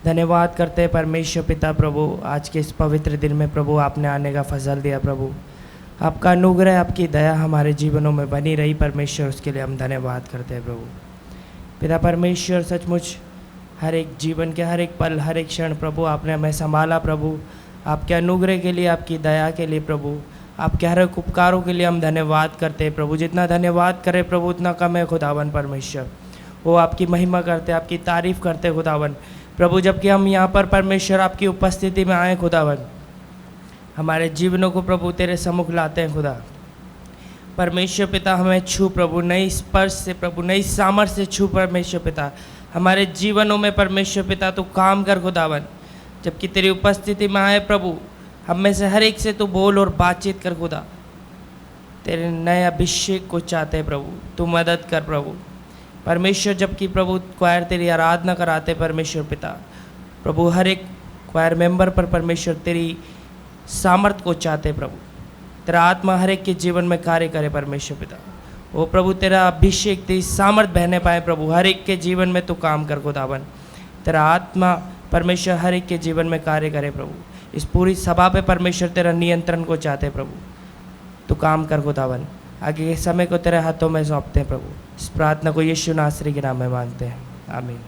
धन्यवाद करते हैं परमेश्वर पिता प्रभु, आज के इस पवित्र दिन में प्रभु आपने आने का फजल दिया प्रभु। आपका अनुग्रह, आपकी दया हमारे जीवनों में बनी रही परमेश्वर, उसके लिए हम धन्यवाद करते हैं प्रभु। पिता परमेश्वर, सचमुच हर एक जीवन के हर एक पल, हर एक क्षण प्रभु आपने हमें संभाला प्रभु। आपके अनुग्रह के लिए, आपकी दया के लिए प्रभु, आपके हर एक उपकारों के लिए हम धन्यवाद करते हैं प्रभु। जितना धन्यवाद करें प्रभु उतना कम है खुदावन परमेश्वर। वो आपकी महिमा करते, आपकी तारीफ़ करते खुदावन प्रभु। जबकि हम यहाँ पर परमेश्वर आपकी उपस्थिति में आए खुदावन, हमारे जीवनों को प्रभु तेरे सम्मुख लाते हैं खुदा परमेश्वर पिता। हमें छू प्रभु, नई स्पर्श से प्रभु, नई सामर्थ्य से छू परमेश्वर पिता। हमारे जीवनों में परमेश्वर पिता तू काम कर खुदावन। जबकि तेरी उपस्थिति में आए प्रभु, हम में से हर एक से तू बोल और बातचीत कर खुदा। तेरे नए अभिषेक को चाहते हैं प्रभु, तू मदद कर प्रभु परमेश्वर। जबकि प्रभु क्वायर तेरी आराधना कराते परमेश्वर पिता प्रभु, हर एक क्वायर मेंबर पर परमेश्वर तेरी सामर्थ को चाहते प्रभु। तेरा आत्मा हर एक के जीवन में कार्य करे परमेश्वर पिता। वो प्रभु तेरा अभिषेक, तेरी सामर्थ बहने पाए प्रभु, हर एक के जीवन में तू काम कर खुदावन। तेरा आत्मा परमेश्वर हर एक के जीवन में कार्य करे प्रभु। इस पूरी सभा पे परमेश्वर तेरा नियंत्रण को चाहते प्रभु, तू काम कर खुदावन। आगे के समय को तेरे हाथों में सौंपते हैं प्रभु। इस प्रार्थना को यीशु नासरी के नाम में मांगते हैं, आमीन।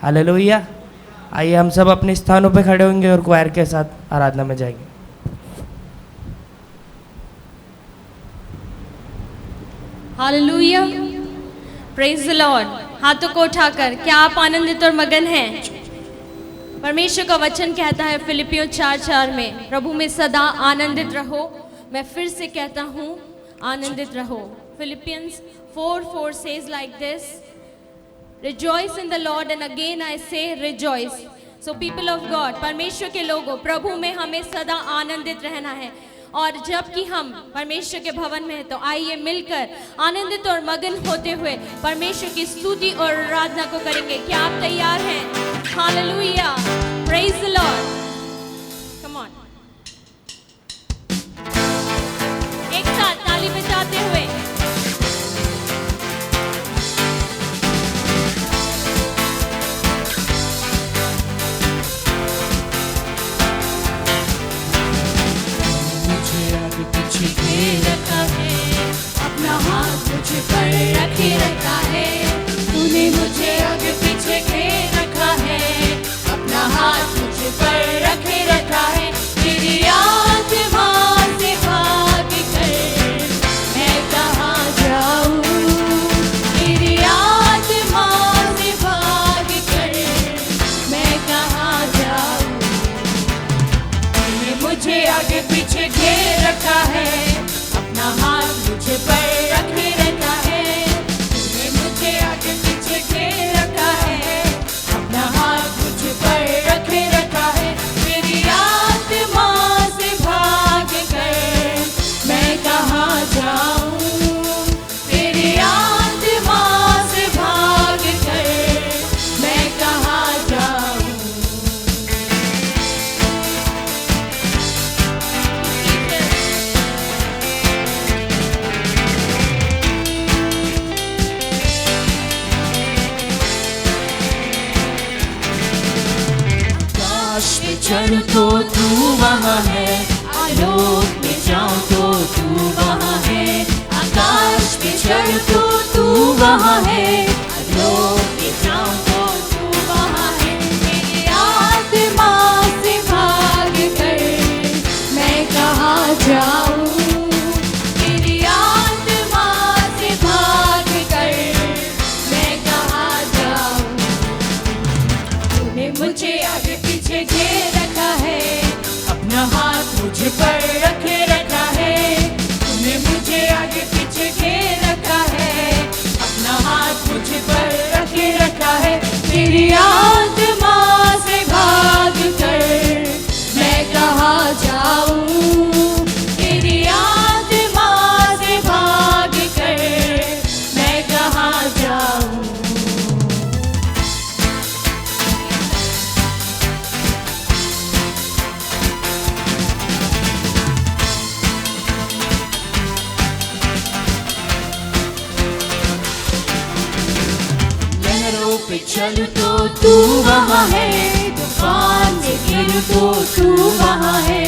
हालेलुया। आइए हम सब अपने स्थानों पे खड़े होंगे और क्वायर के साथ आराधना में जाएंगे। Hallelujah, praise the Lord. हाथों को उठाकर क्या आप आनंदित और मगन हैं? परमेश्वर का वचन कहता है फिलिपियों 4:4 में, प्रभु में सदा आनंदित रहो। मैं फिर से कहता हूँ, आनंदित रहो। Philippians 4:4 says like this, rejoice in the Lord, and again I say rejoice. So people of God, परमेश्वर के लोगों, प्रभु में हमें सदा आनंदित रहना है। और जबकि हम परमेश्वर के भवन में हैं तो आइए मिलकर आनंदित और मगन होते हुए परमेश्वर की स्तुति और आराधना को करेंगे। क्या आप तैयार हैं? Hallelujah, praise the Lord. Come on, एक साथ ताली बजाते हुए। रखा है, अपना हाथ मुझे पर रखे रखा है। तूने मुझे आगे पीछे घेर रखा है, अपना हाथ मुझे पर रखे रखा है। तेरी आत्मा से भाग कर मैं कहाँ जाऊँ, तेरी आत्मा से भाग कर मैं कहाँ जाऊँ। तूने मुझे आगे पीछे घेर रखा है, अपना हाथ मुझे पर रखे रखा है। तूने मुझे आगे पीछे घेर रखा है, अपना हाथ मुझे पर रखे रखा है। मेरी आत्मा से भाग कर मैं कहाँ जाऊँ, तेरी आत्मा से भाग कर मैं कहाँ जाऊँ। चढ़ूं तो तू वहाँ है, आलोक में जाऊं तो तू वहाँ है। आकाश पे चढ़ूं तो तू वहाँ है, आलोक में जाऊं तो तू वहाँ है। मेरी आत्मा से भाग कर मैं कहाँ जाऊं, तेरी आत्मा से भाग कर मैं कहाँ जाऊं। तूने मुझे आगे पीछे घेर रखा है, अपना हाथ मुझे पर रखे रखा है। तूने मुझे आगे पीछे घेर रखा है, अपना हाथ मुझे पर रखे रखा है। तेरी आत्मा से भाग कर मैं कहाँ जाऊँ, तेरी आत्मा से भाग कर मैं कहाँ जाऊँ। पे चलूं तो तू वहाँ है, तूफान में गिर तो तू वहाँ है,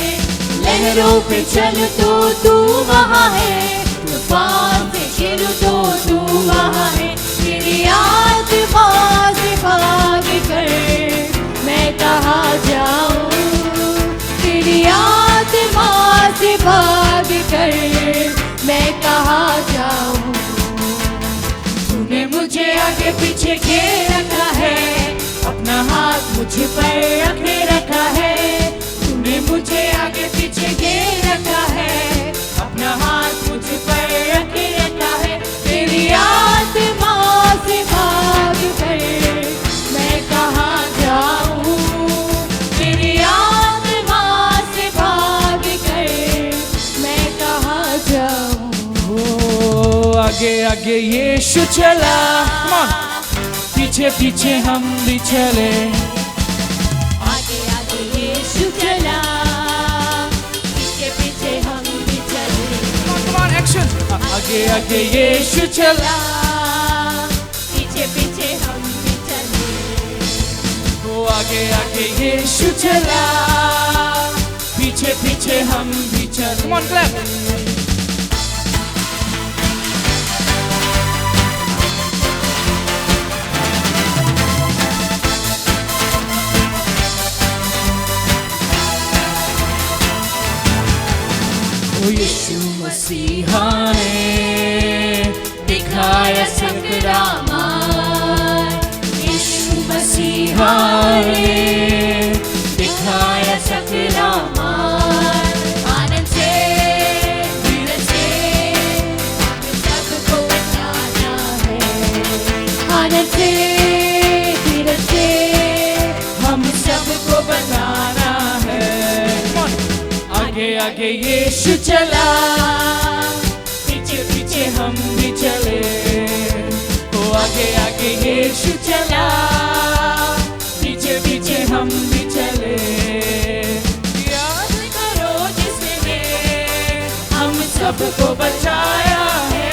लहरों पे चल तो तू वहाँ है, तूफान में गिर तो तू वहाँ है। तेरी आत्मा से भाग कर मैं कहाँ जाऊँ, तेरी आत्मा से भाग कर मैं कहाँ जाऊँ। तूने मुझे आगे पीछे घेर रखा है, अपना हाथ मुझ पर रखे रखा है। तूने मुझे आगे पीछे घेर रखा है, अपना हाथ मुझ पर रखे रखा है। तेरी आत्मा से भाग कर मैं कहाँ जाऊँ, तेरी आत्मा से भाग कर मैं कहाँ जाऊँ। ओ आगे आगे यीशु चला, पीछे पीछे हम भी चले। आगे आगे यीशु चला, पीछे पीछे हम भी चले। Come on, action! आगे आगे यीशु चला, पीछे पीछे हम भी चले। ओ आगे आगे यीशु चला, पीछे पीछे हम भी चले। Come on, clap! ओ यीशु मसीहा ने दिखाया संग्राम, यीशु मसीहा ने दिखाया संग्राम। आनंद से धीरज से सबको बचाना है, आनंद से धीरज से हम सबको बनाना है। आगे आगे यीशु चला, पीछे पीछे हम भी चले। ओ आगे आगे यीशु चला, पीछे पीछे हम भी चले। याद करो जिसने हम सबको बचाया है,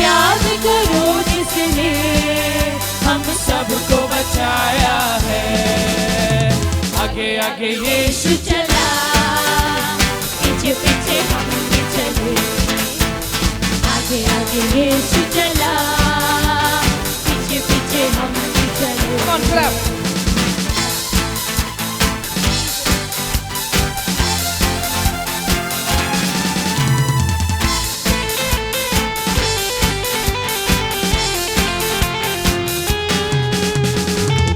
याद करो जिसने हम सबको बचाया है। आगे आगे यीशु चला, पीछे पीछे हम भी चले। आगे आगे यीशु चला, पीछे पीछे हम भी चले। Come on, clap!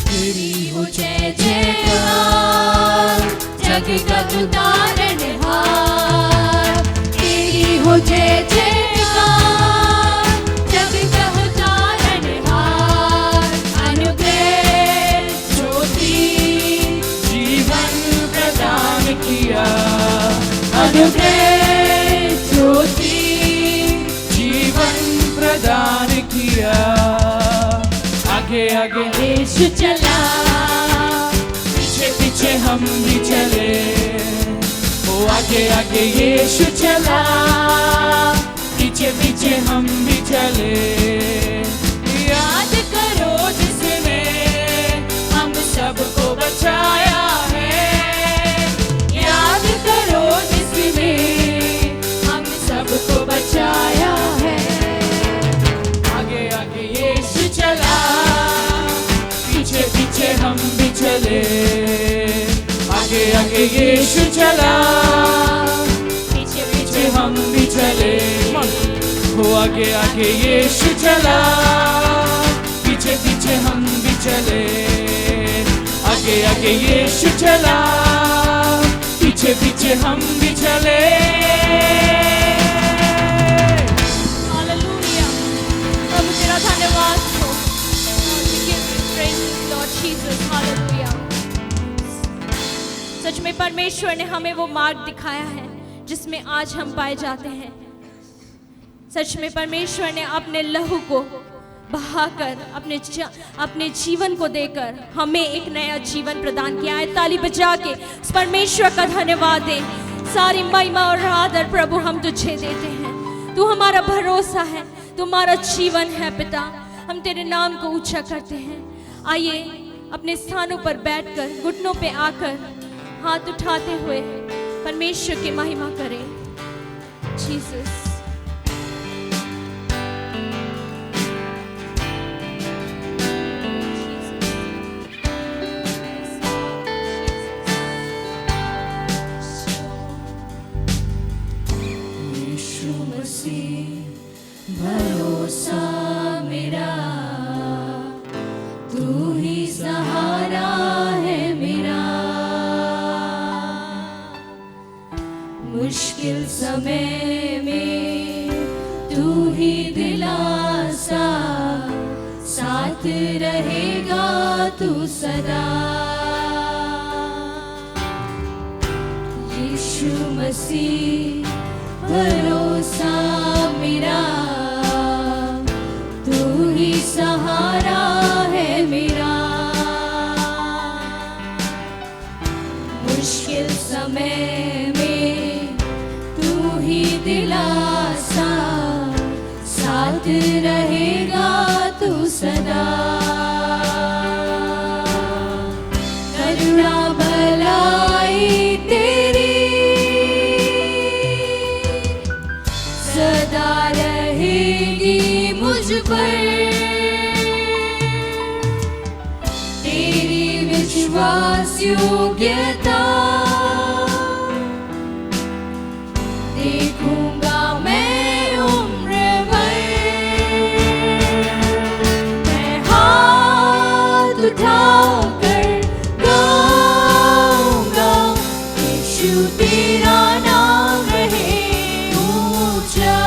तेरी हो जय जयकार, जग का तू तारनहार। तेरी हो जय जयकार, जग का तू तारनहार। अनुग्रह ज्योति जीवन प्रदान किया, अनुग्रह ज्योति जीवन प्रदान किया। आगे आगे यीशु चला, पीछे पीछे हम भी चले। ओ आगे आगे यीशु चला, पीछे पीछे हम भी चले। याद करो जिसने हम सबको बचाया है, याद करो जिसने हम सबको बचाया है। आगे आगे यीशु चला, पीछे पीछे हम भी चले। आगे आगे यीशु चला, पीछे पीछे हम भी चले। हो आगे आगे यीशु चला, पीछे पीछे हम भी चले। आगे आगे यीशु चला, पीछे पीछे हम भी चले। हालेलुया। प्रभु तेरा धन्यवाद हो। We give you praises, Lord Jesus. Hallelujah. सच में परमेश्वर ने हमें वो मार्ग दिखाया है जिसमें आज हम पाए जाते हैं। सच में परमेश्वर ने अपने लहू को बहाकर अपने जीवन को देकर हमें एक नया जीवन प्रदान किया है। ताली बजा के उस परमेश्वर का धन्यवाद दें। सारी महिमा और आदर प्रभु हम तुझे देते हैं। तू हमारा भरोसा है, तू हमारा जीवन है पिता। हम तेरे नाम को ऊंचा करते हैं। आइए अपने स्थानों पर बैठकर घुटनों पे आकर हाथ उठाते हुए परमेश्वर की महिमा करें। जीसस यीशु मसीह भरोसा मेरा, तू ही सहारा है मेरा। मुश्किल समय में तू ही दिलासा, साथ रहेगा तू सदा। यीशु मसीह भरोसा मेरा, तू ही सहारा है मेरा। मुश्किल समय में तू ही दिलासा, साथ रहेगा तू सदा। करुणा भलाई तेरी सदा रहेगी मुझ पर, तेरी विश्वास योग्यता देखूंगा मैं उम्र भर। मैं हाथ उठाकर गाऊंगा, यीशु तेरा नाम रहे ऊंचा।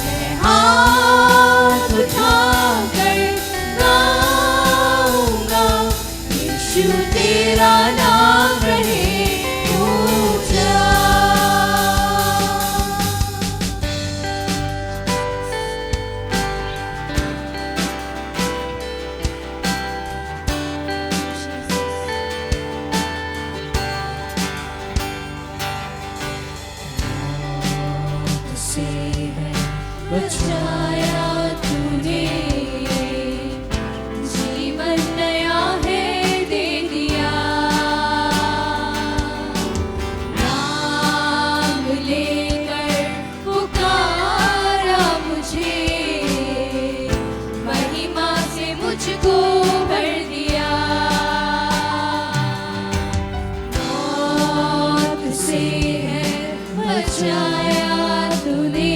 मैं हाथ उठाकर गाऊंगा, यीशु तेरा नाम रहे ऊंचा। से है बचाया तूने, जीवन नया है दे दिया। नाम लेकर पुकारा मुझे, महिमा से मुझको भर दिया। मौत से है बचाया तूने,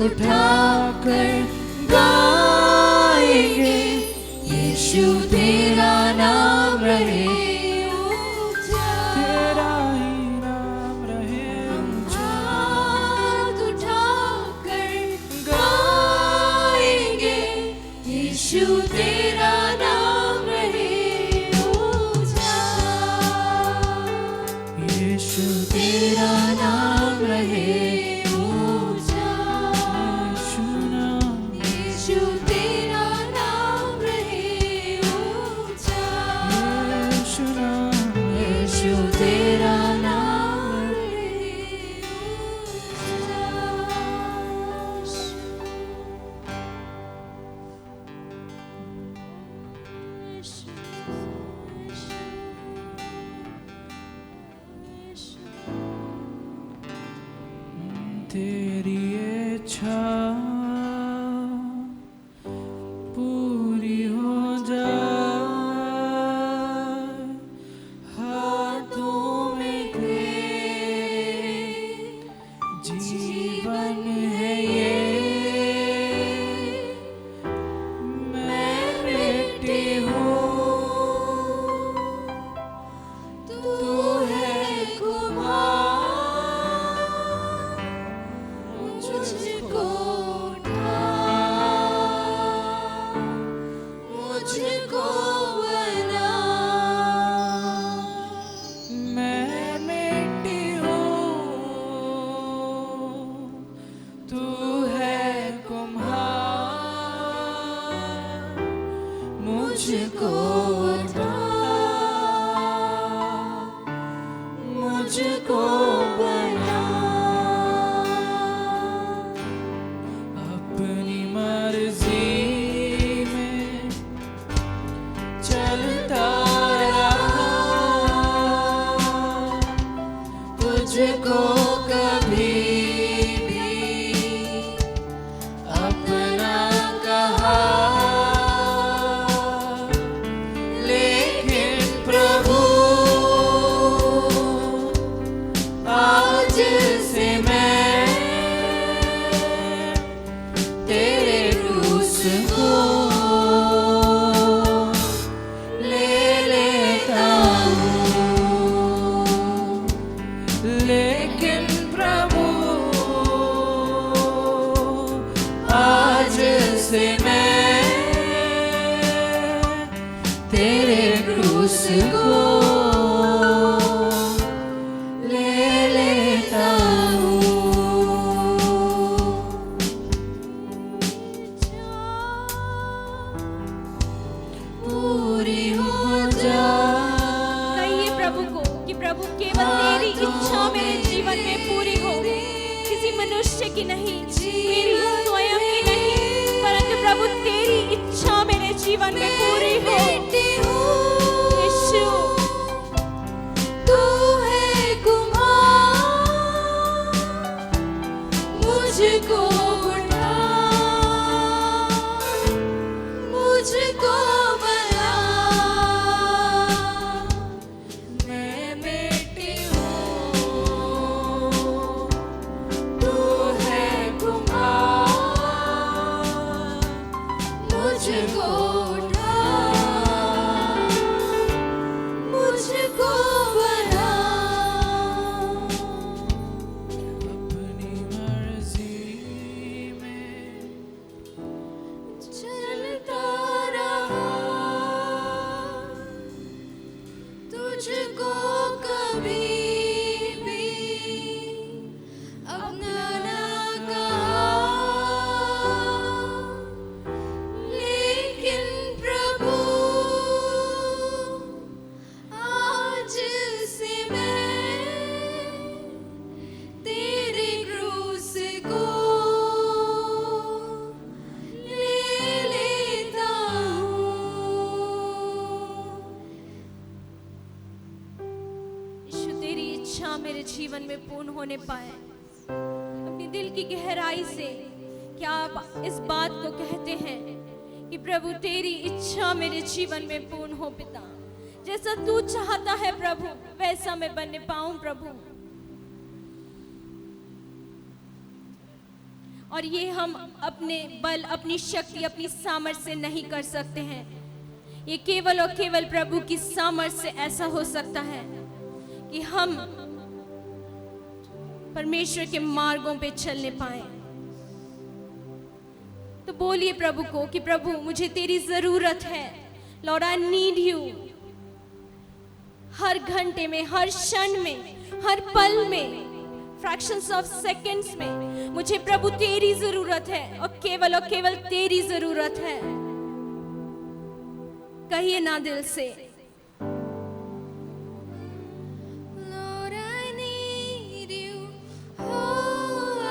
उठाकर गाएंगे, यीशु तेरा नाम रहे ऊंचा। तेरा ही नाम रहे ऊंचा। हाथ उठाकर गाएंगे, यीशु तेरा नाम रहे ऊंचा। यीशु तेरा नाम रहे ऊंचा। यीशु तेरा नाम रहे ऊंचा। यीशु तेरा नाम रहे तेरी इच्छा पूरी हो जाए, हाथों में तेरे जीवन है ये। मैं बेटी हूँ, तू है कुमार, मुझको उठा, मुझको बना। मैं बेटी हूँ, तू है कुम्हार, मुझको उठा, मुझको बना। अपनी मर्जी में चलता रहा, तुझको कभी भी अपना कहा, लेकिन प्रभु आज से मैं तेरे क्रूस को ले लेता हूँ। लेकिन प्रभु आज से मैं तेरे क्रूस को ले लेता हूँ। पूरी हो जा। कहिए प्रभु को कि प्रभु केवल तेरी इच्छा मेरे जीवन में पूरी हो, किसी मनुष्य की नहीं, मेरी स्वयं की नहीं, परंतु प्रभु तेरी इच्छा मेरे जीवन में पूरी हो। यीशु तू है कुम्हार, मुझको उठा, मुझको बना। मैं बेटी हूँ, तू है कुम्हार, मुझको उठा, मुझको बना। अपनी मर्जी में चलता रहा, तुझको कभी भी अपना ना कहा, लेकिन प्रभु आज से मैं तेरे क्रूस को ले लेता हूँ। यीशु तेरी इच्छा मेरे जीवन में पूर्ण होने पाए। अपनी दिल की गहराई से क्या आप इस बात को कहते हैं कि प्रभु तेरी इच्छा मेरे जीवन में पूर्ण हो पिता, जैसा तू चाहता है प्रभु वैसा मैं बनने पाऊं प्रभु। और ये हम अपने बल, अपनी शक्ति, अपनी सामर्थ्य से नहीं कर सकते हैं। ये केवल और केवल प्रभु की सामर्थ्य से ऐसा हो सकता है कि हम परमेश्वर के मार्गों पे चलने पाए। तो बोलिए प्रभु को कि प्रभु मुझे तेरी जरूरत है। Lord I need you. हर घंटे में, हर क्षण में, हर पल में, फ्रैक्शंस ऑफ सेकंड्स में मुझे प्रभु तेरी जरूरत है और केवल तेरी जरूरत है। कहिए ना दिल से। Lord, I need you. Oh, I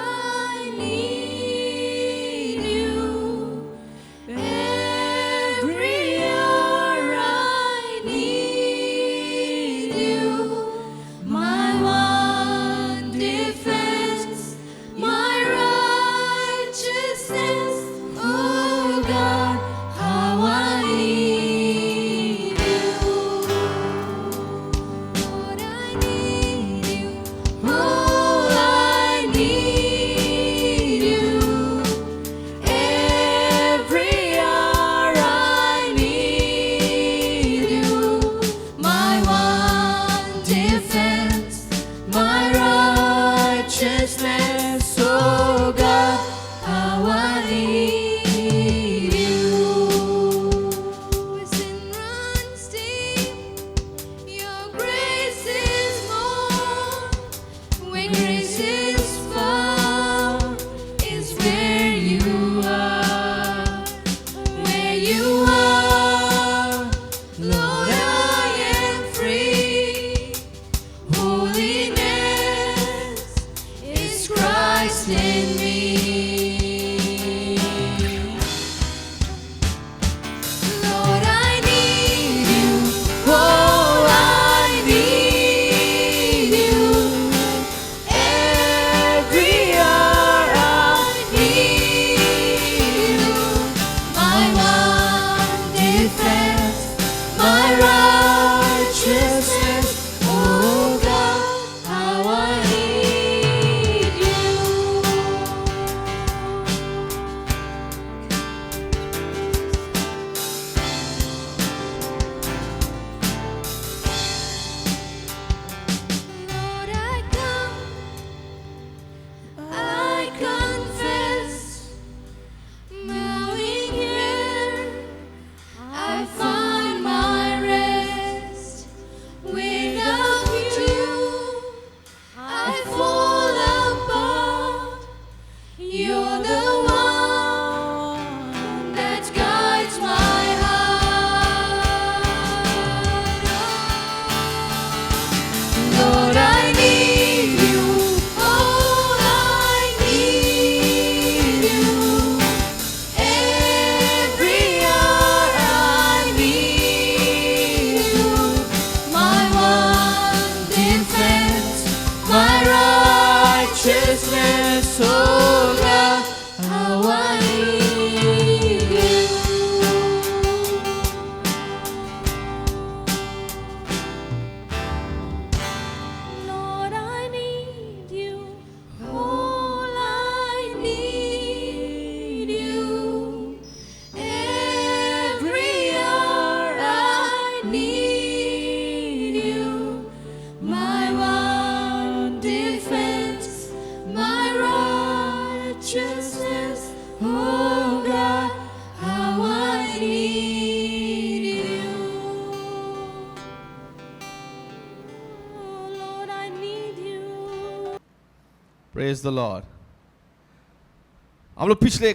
need you. Every hour I need you. My one defense, my righteousness. Oh God, how I need you. Lord, I need you. Oh, I need you. Every hour I need you. My one defense, my righteousness. Oh God, how I need you. Sin runs deep, your grace is more. Where grace is found is where you are. Where you are, Lord, I am free. Holiness is Christ in me. Lord, I need you. Oh, I need you. Every hour I need you. My one defense, my righteousness. Oh God, how I need you. Lord, I come, I confess, bowing here, I find my rest. Without you, I fall apart. You're the one that guides my heart. Lord, I need you. Oh, I need you. Every hour I need you. My one defense, my righteousness. Oh God, how I need you. Lord, I need you. All I need you. Every hour I need you. My one defense, my righteousness. Oh God, how I need you. Oh Lord, I need you. Praise the Lord. हम लोग पिछले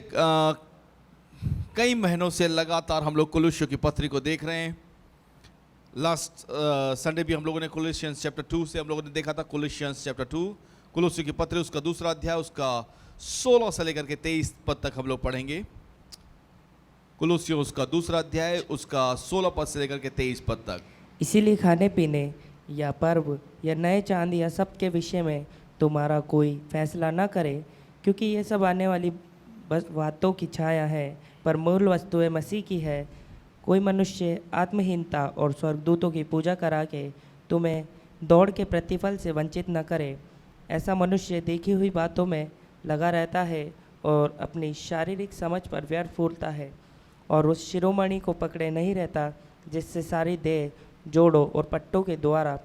कई महीनों से लगातार हम लोग कोलोसियों की पत्री को देख रहे हैं। लास्ट संडे भी हम लोगों ने कोलोसियंस चैप्टर 2 से हम लोगों ने देखा था। कोलोसियंस चैप्टर 2, कोलोसियों की पत्री उसका दूसरा अध्याय, उसका 16 से लेकर के 23 पद तक हम लोग पढ़ेंगे। कोलोसियों उसका दूसरा अध्याय, उसका 16 पद से लेकर के 23 पद तक। इसीलिए खाने पीने या पर्व या नए चांद या सब के विषय में तुम्हारा कोई फैसला न करे, क्योंकि ये सब आने वाली बस बातों की छाया है, पर मूल वस्तुएं मसीह की है। कोई मनुष्य आत्महीनता और स्वर्गदूतों की पूजा करा के तुम्हें दौड़ के प्रतिफल से वंचित न करे। ऐसा मनुष्य देखी हुई बातों में लगा रहता है और अपनी शारीरिक समझ पर व्यर्थ फूलता है और उस शिरोमणि को पकड़े नहीं रहता जिससे सारी देह जोड़ों और पट्टों के द्वारा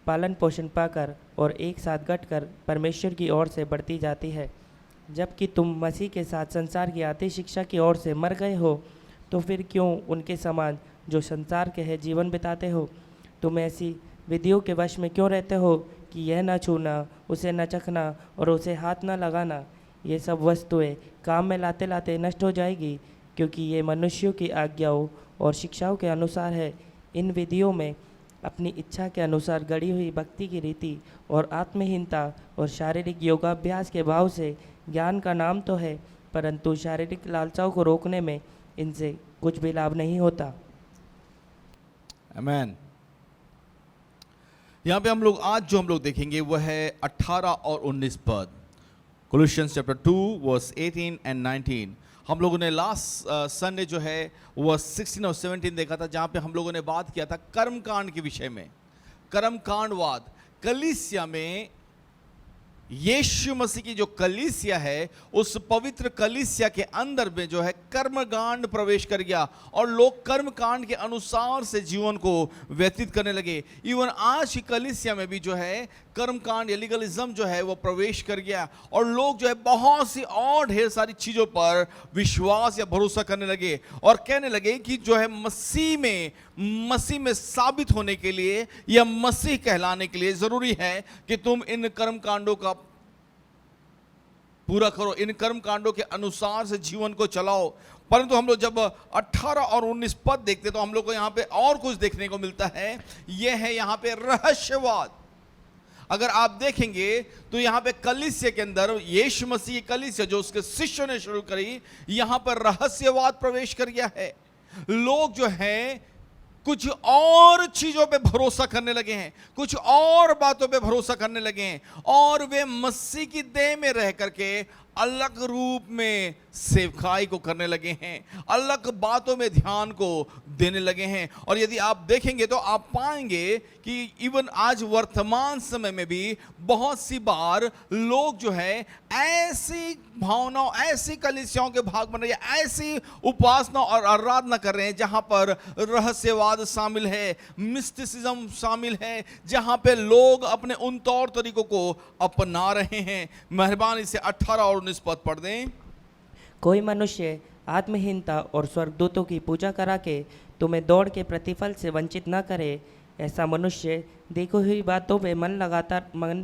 पालन पोषण पाकर और एक साथ गठकर परमेश्वर की ओर से बढ़ती जाती है। जबकि तुम मसीह के साथ संसार की आती शिक्षा की ओर से मर गए हो, तो फिर क्यों उनके समान जो संसार के है जीवन बिताते हो? तुम ऐसी विधियों के वश में क्यों रहते हो कि यह न छूना, उसे न चखना और उसे हाथ न लगाना? ये सब वस्तुएं काम में लाते लाते नष्ट हो जाएगी, क्योंकि ये मनुष्यों की आज्ञाओं और शिक्षाओं के अनुसार है। इन विधियों में अपनी इच्छा के अनुसार गढ़ी हुई भक्ति की रीति और आत्महीनता और शारीरिक योगाभ्यास के भाव से ज्ञान का नाम तो है, परंतु शारीरिक लालसाओं को रोकने में इनसे कुछ भी लाभ नहीं होता। आमेन। यहाँ पे हम लोग आज जो हम लोग देखेंगे वह है 18 और 19 पद, कोलोसियंस चैप्टर 2 वर्स 18 एंड 19। हम लोगों ने लास्ट संडे जो है वह 16 और 17 देखा था, जहाँ पे हम लोगों ने बात किया था कर्मकांड के विषय में। कर्मकांडवाद, कलीसिया में यीशु मसीह की जो कलीसिया है, उस पवित्र कलीसिया के अंदर में जो है कर्मकांड प्रवेश कर गया और लोग कर्मकांड के अनुसार से जीवन को व्यतीत करने लगे। इवन आज की कलीसिया में भी जो है कर्मकांड या लीगलिज्म जो है वो प्रवेश कर गया और लोग जो है बहुत सी और ढेर सारी चीजों पर विश्वास या भरोसा करने लगे और कहने लगे कि जो है मसीह में साबित होने के लिए या मसीह कहलाने के लिए जरूरी है कि तुम इन कर्मकांडों का पूरा करो, इन कर्मकांडों के अनुसार से जीवन को चलाओ। परंतु हम लोग जब 18 और 19 पद देखते तो हम लोग को यहाँ पे और कुछ देखने को मिलता है। यह है यहाँ पे रहस्यवाद। अगर आप देखेंगे तो यहाँ पे कलीसिया के अंदर यीशु मसीह की कलीसिया जो उसके शिष्यों ने शुरू करी, यहाँ पर रहस्यवाद प्रवेश कर गया है। लोग जो हैं कुछ और चीजों पे भरोसा करने लगे हैं, कुछ और बातों पे भरोसा करने लगे हैं और वे मसीह की देह में रह करके अलग रूप में सेवकाई को करने लगे हैं, अलग बातों में ध्यान को देने लगे हैं। और यदि आप देखेंगे तो आप पाएंगे कि इवन आज वर्तमान समय में भी बहुत सी बार लोग जो है ऐसी भावनाओं, ऐसी कलीसियाओं के भाग बन रहे हैं, ऐसी उपासना और आराधना कर रहे हैं जहां पर रहस्यवाद शामिल है, मिस्टिसिज्म शामिल है, जहां पे लोग अपने उन तौर तरीकों को अपना रहे हैं। मेहरबानी से 18 और 19 पद पढ़ दें। कोई मनुष्य आत्महीनता और स्वर्गदूतों की पूजा करा के तुम्हें दौड़ के प्रतिफल से वंचित न करे। ऐसा मनुष्य देखी हुई बातों पे मन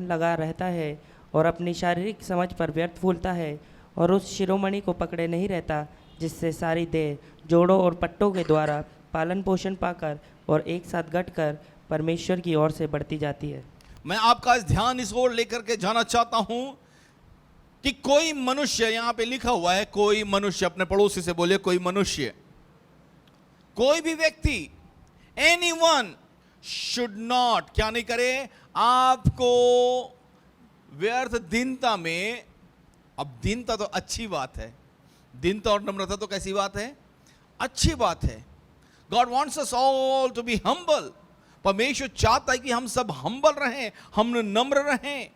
लगा रहता है और अपनी शारीरिक समझ पर व्यर्थ फूलता है और उस शिरोमणि को पकड़े नहीं रहता जिससे सारी देह जोड़ों और पट्टों के द्वारा पालन पोषण पाकर और एक साथ गठकर परमेश्वर की ओर से बढ़ती जाती है। मैं आपका ध्यान इस ओर लेकर के जाना चाहता हूं कि कोई मनुष्य, यहां पे लिखा हुआ है कोई मनुष्य, अपने पड़ोसी से बोलिए कोई मनुष्य, कोई भी व्यक्ति, एनीवन शुड नॉट, क्या नहीं करे, आपको व्यर्थ दीनता में, अब दीनता तो अच्छी बात है, दीनता और नम्रता तो कैसी बात है, अच्छी बात है। God wants us all to be humble. परमेश्वर चाहता है कि हम सब हम्बल रहें, हम नम्र रहें,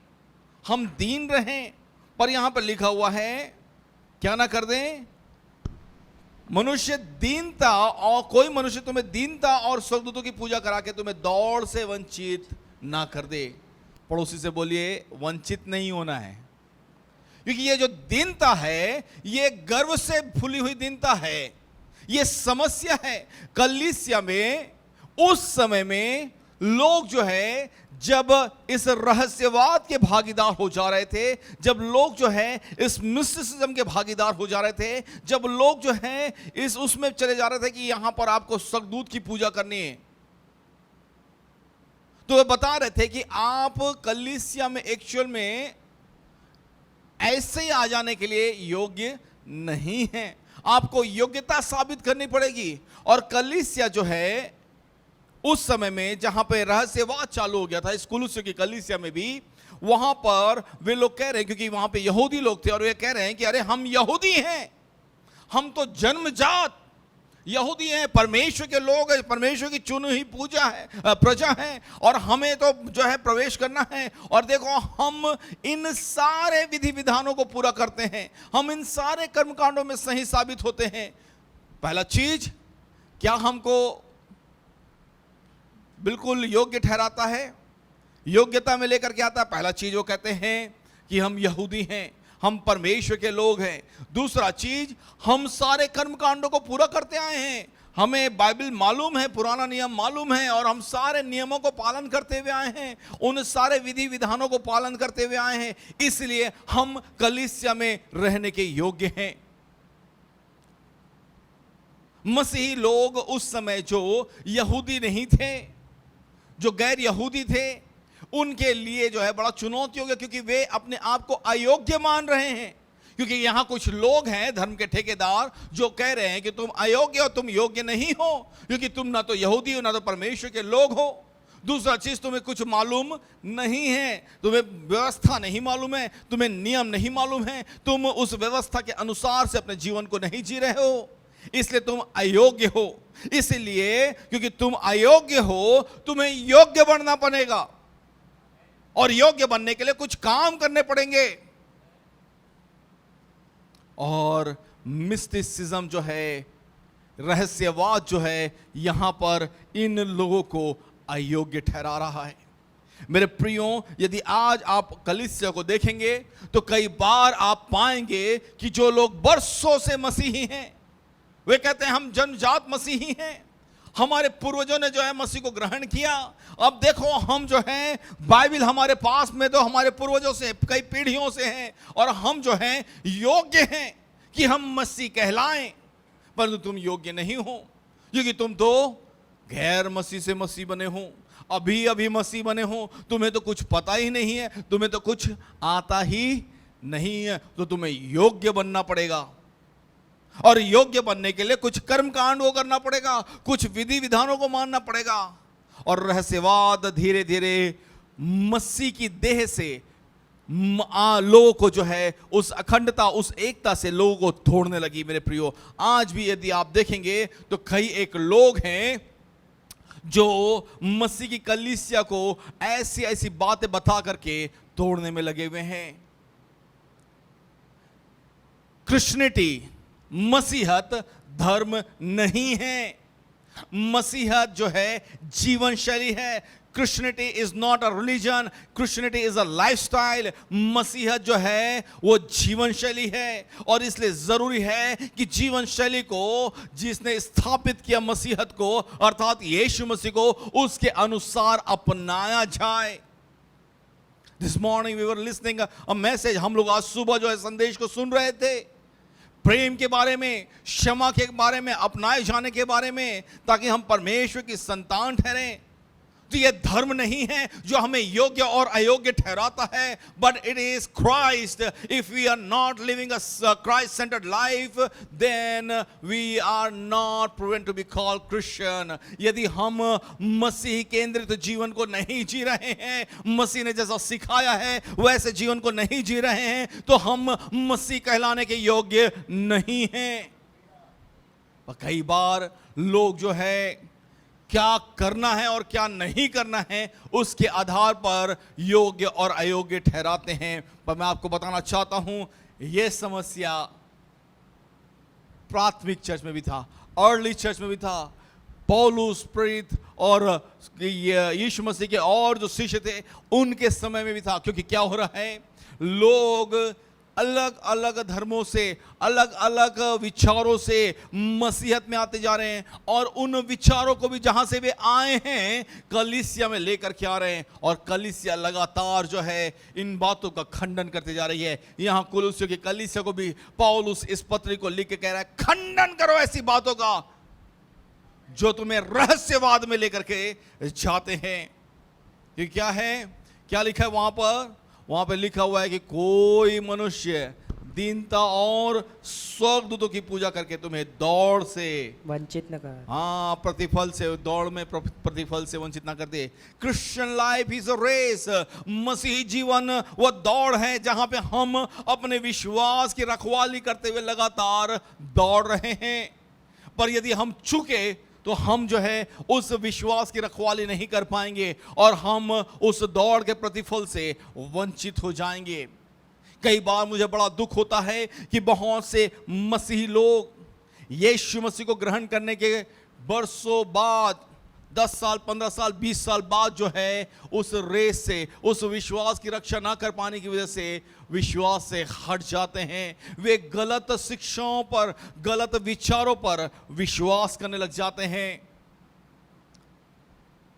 हम दीन रहें। पर यहां पर लिखा हुआ है क्या ना कर दें, मनुष्य दीनता, और कोई मनुष्य तुम्हें दीनता और स्वर्गदूतों की पूजा करा के तुम्हें दौड़ से वंचित ना कर दे। पड़ोसी से बोलिए वंचित नहीं होना है, क्योंकि ये जो दीनता है ये गर्व से फूली हुई दीनता है, ये समस्या है। कलीसिया में उस समय में लोग जो है जब इस रहस्यवाद के भागीदार हो जा रहे थे, जब लोग जो है इस मिस्टिसिज्म के भागीदार हो जा रहे थे, जब लोग जो है इस उसमें चले जा रहे थे कि यहां पर आपको स्वर्गदूत की पूजा करनी है, तो वे बता रहे थे कि आप कलीसिया में एक्चुअल में ऐसे ही आ जाने के लिए योग्य नहीं हैं, आपको योग्यता साबित करनी पड़ेगी। और कलीसिया जो है उस समय में जहां पे रहस्यवाद चालू हो गया था, इस कुलुस्से की कलीसिया में भी, वहां पर वे लोग कह रहे हैं, क्योंकि वहां पे यहूदी लोग थे और वे कह रहे हैं कि अरे हम यहूदी हैं, हम तो जन्मजात यहूदी हैं, परमेश्वर के लोग हैं, परमेश्वर की चुनी हुई पूजा है, प्रजा है, और हमें तो जो है प्रवेश करना है। और देखो, हम इन सारे विधि विधानों को पूरा करते हैं, हम इन सारे कर्मकांडों में सही साबित होते हैं। पहला चीज, क्या हमको बिल्कुल योग्य ठहराता है, योग्यता में लेकर के आता है? पहला चीज वो कहते हैं कि हम यहूदी हैं, हम परमेश्वर के लोग हैं। दूसरा चीज, हम सारे कर्मकांडों को पूरा करते आए हैं, हमें बाइबल मालूम है, पुराना नियम मालूम है, और हम सारे नियमों को पालन करते हुए आए हैं, उन सारे विधि विधानों को पालन करते हुए आए हैं, इसलिए हम कलीसिया में रहने के योग्य हैं। मसीही लोग उस समय जो यहूदी नहीं थे, जो गैर यहूदी थे, उनके लिए जो है बड़ा चुनौती हो गया, क्योंकि वे अपने आप को अयोग्य मान रहे हैं। क्योंकि यहां कुछ लोग हैं, धर्म के ठेकेदार, जो कह रहे हैं कि तुम अयोग्य हो, तुम योग्य नहीं हो, क्योंकि तुम ना तो यहूदी हो, ना तो परमेश्वर के लोग हो। दूसरा चीज, तुम्हें कुछ मालूम नहीं है, तुम्हें व्यवस्था नहीं मालूम है, तुम्हें नियम नहीं मालूम है, तुम उस व्यवस्था के अनुसार से अपने जीवन को नहीं जी रहे हो, इसलिए तुम अयोग्य हो। इसलिए क्योंकि तुम अयोग्य हो, तुम्हें योग्य बनना पड़ेगा, और योग्य बनने के लिए कुछ काम करने पड़ेंगे। और मिस्टिसिज्म जो है, रहस्यवाद जो है, यहां पर इन लोगों को अयोग्य ठहरा रहा है। मेरे प्रियो, यदि आज आप कलीसिया को देखेंगे तो कई बार आप पाएंगे कि जो लोग बरसों से मसीही हैं, वे कहते हैं हम जन्मजात मसीही हैं, हमारे पूर्वजों ने जो है मसीह को ग्रहण किया। अब देखो, हम जो है, बाइबल हमारे पास में तो हमारे पूर्वजों से, कई पीढ़ियों से है, और हम जो हैं योग्य हैं कि हम मसीह कहलाएं, परंतु तुम योग्य नहीं हो, क्योंकि तुम तो गैर मसीह से मसीह बने हो, अभी अभी मसीह बने हो, तुम्हें तो कुछ पता ही नहीं है, तुम्हें तो कुछ आता ही नहीं है, तो तुम्हें योग्य बनना पड़ेगा। और योग्य बनने के लिए कुछ कर्मकांड को करना पड़ेगा, कुछ विधि विधानों को मानना पड़ेगा। और रहस्यवाद धीरे धीरे मसीह की देह से लोगों को जो है उस अखंडता, उस एकता से लोगों को तोड़ने लगी। मेरे प्रियो, आज भी यदि आप देखेंगे तो कई एक लोग हैं जो मसीह की कलीसिया को ऐसी ऐसी बातें बता करके तोड़ने में लगे हुए हैं। क्रिश्चियनिटी, मसीहत धर्म नहीं है, मसीहत जो है जीवन शैली है। Christianity is not a religion, Christianity is a lifestyle. मसीहत जो है वो जीवन शैली है, और इसलिए जरूरी है कि जीवन शैली को जिसने स्थापित किया मसीहत को, अर्थात यीशु मसीह को, उसके अनुसार अपनाया जाए। This morning we were listening a message, हम लोग आज सुबह जो है संदेश को सुन रहे थे, प्रेम के बारे में, क्षमा के बारे में, अपनाए जाने के बारे में, ताकि हम परमेश्वर की संतान ठहरें। तो ये धर्म नहीं है जो हमें योग्य और अयोग्य ठहराता है, but it is Christ. If we are not living a Christ centred life, then we are not proven to be called Christian. यदि हम मसीह केंद्रित जीवन को नहीं जी रहे हैं, मसीह ने जैसा सिखाया है वैसे जीवन को नहीं जी रहे हैं, तो हम मसीह कहलाने के योग्य नहीं हैं। कई बार लोग जो है क्या करना है और क्या नहीं करना है उसके आधार पर योग्य और अयोग्य ठहराते हैं। पर मैं आपको बताना चाहता हूं, यह समस्या प्राथमिक चर्च में भी था, अर्ली चर्च में भी था, पौलुस प्रेरित और यीशु मसीह के और जो शिष्य थे उनके समय में भी था। क्योंकि क्या हो रहा है, लोग अलग अलग धर्मों से, अलग अलग विचारों से मसीहत में आते जा रहे हैं, और उन विचारों को भी जहां से वे आए हैं कलीसिया में लेकर के आ रहे हैं, और कलीसिया लगातार जो है इन बातों का खंडन करते जा रही है। यहां कुलुस्सियों की कलीसिया को भी पौलुस इस पत्री को लिख के कह रहा है, खंडन करो ऐसी बातों का जो तुम्हें रहस्यवाद में लेकर के जाते हैं। ये क्या है, क्या लिखा है वहां पर लिखा हुआ है कि कोई मनुष्य दीनता और स्वर्गदूतों की पूजा करके तुम्हें दौड़ से वंचित न कर, हाँ, प्रतिफल से, दौड़ में प्रतिफल से वंचित ना कर दे। Christian life is a race. मसीही जीवन वह दौड़ है जहां पे हम अपने विश्वास की रखवाली करते हुए लगातार दौड़ रहे हैं। पर यदि हम चूके तो हम जो है उस विश्वास की रखवाली नहीं कर पाएंगे और हम उस दौड़ के प्रतिफल से वंचित हो जाएंगे। कई बार मुझे बड़ा दुख होता है कि बहुत से मसीही लोग यीशु मसीह को ग्रहण करने के बरसों बाद, 10 साल, 15 साल, 20 साल बाद जो है उस रेस से, उस विश्वास की रक्षा ना कर पाने की वजह से विश्वास से हट जाते हैं। वे गलत शिक्षाओं पर, गलत विचारों पर विश्वास करने लग जाते हैं।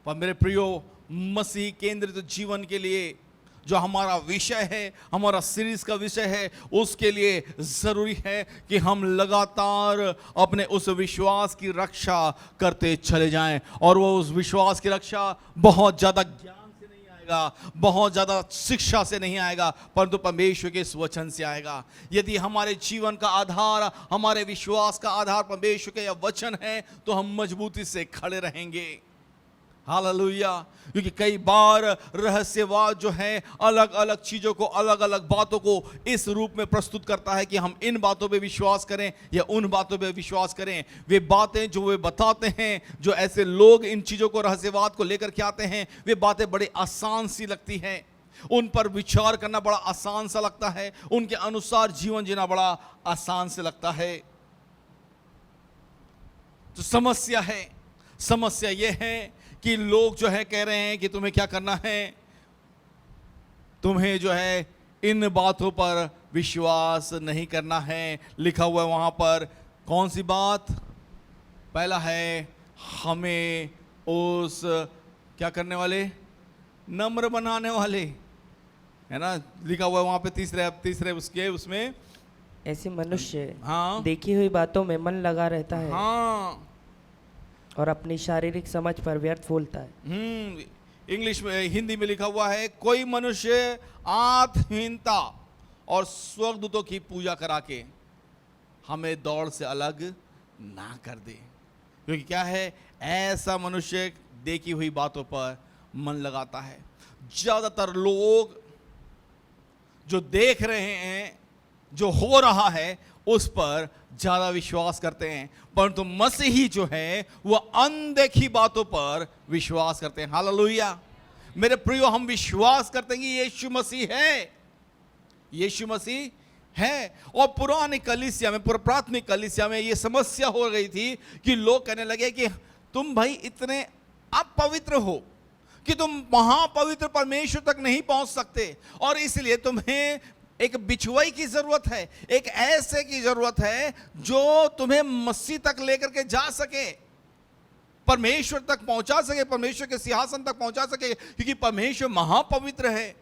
पर मेरे प्रियो, मसीह केंद्रित जीवन के लिए जो हमारा विषय है, हमारा सीरीज का विषय है, उसके लिए जरूरी है कि हम लगातार अपने उस विश्वास की रक्षा करते चले जाएं। और वो उस विश्वास की रक्षा बहुत ज्यादा ज्ञान से नहीं आएगा, बहुत ज्यादा शिक्षा से नहीं आएगा, परंतु परमेश्वर के इस वचन से आएगा। यदि हमारे जीवन का आधार, हमारे विश्वास का आधार परमेश्वर के यह वचन है तो हम मजबूती से खड़े रहेंगे। हालेलुया। क्योंकि कई बार रहस्यवाद जो है अलग अलग चीजों को, अलग अलग बातों को इस रूप में प्रस्तुत करता है कि हम इन बातों पे विश्वास करें या उन बातों पे विश्वास करें। वे बातें जो वे बताते हैं, जो ऐसे लोग इन चीजों को, रहस्यवाद को लेकर के आते हैं, वे बातें बड़ी आसान सी लगती हैं, उन पर विचार करना बड़ा आसान सा लगता है, उनके अनुसार जीवन जीना बड़ा आसान से लगता है। तो समस्या यह है कि लोग जो है कह रहे हैं कि तुम्हें क्या करना है, तुम्हें जो है इन बातों पर विश्वास नहीं करना है। लिखा हुआ है वहां पर कौन सी बात? पहला है हमें उस क्या करने वाले, नम्र बनाने वाले, है ना। लिखा हुआ है वहां पे तीसरे उसमें ऐसे मनुष्य हाँ देखी हुई बातों में मन लगा रहता है हाँ और अपनी शारीरिक समझ पर व्यर्थ फूलता है। इंग्लिश में, हिंदी में लिखा हुआ है, कोई मनुष्य आत्महीनता और स्वर्गदूतों की पूजा करा के हमें दौड़ से अलग ना कर दे। क्योंकि क्या है, ऐसा मनुष्य देखी हुई बातों पर मन लगाता है। ज्यादातर लोग जो देख रहे हैं, जो हो रहा है, उस पर ज्यादा विश्वास करते हैं, परंतु मसीही जो है वह अनदेखी बातों पर विश्वास करते हैं। हालेलुया। मेरे प्रियो, हम विश्वास करते हैं कि यीशु मसीह है, यीशु मसीह है। और पुरानी कलीसिया में, प्राथमिक कलीसिया में यह समस्या हो गई थी कि लोग कहने लगे कि तुम भाई इतने अपवित्र हो कि तुम महापवित्र परमेश्वर तक नहीं पहुंच सकते, और इसलिए तुम्हें एक बिछुआई की जरूरत है, एक ऐसे की जरूरत है जो तुम्हें मसीह तक लेकर के जा सके, परमेश्वर तक पहुंचा सके, परमेश्वर के सिंहासन तक पहुंचा सके, क्योंकि परमेश्वर महापवित्र है।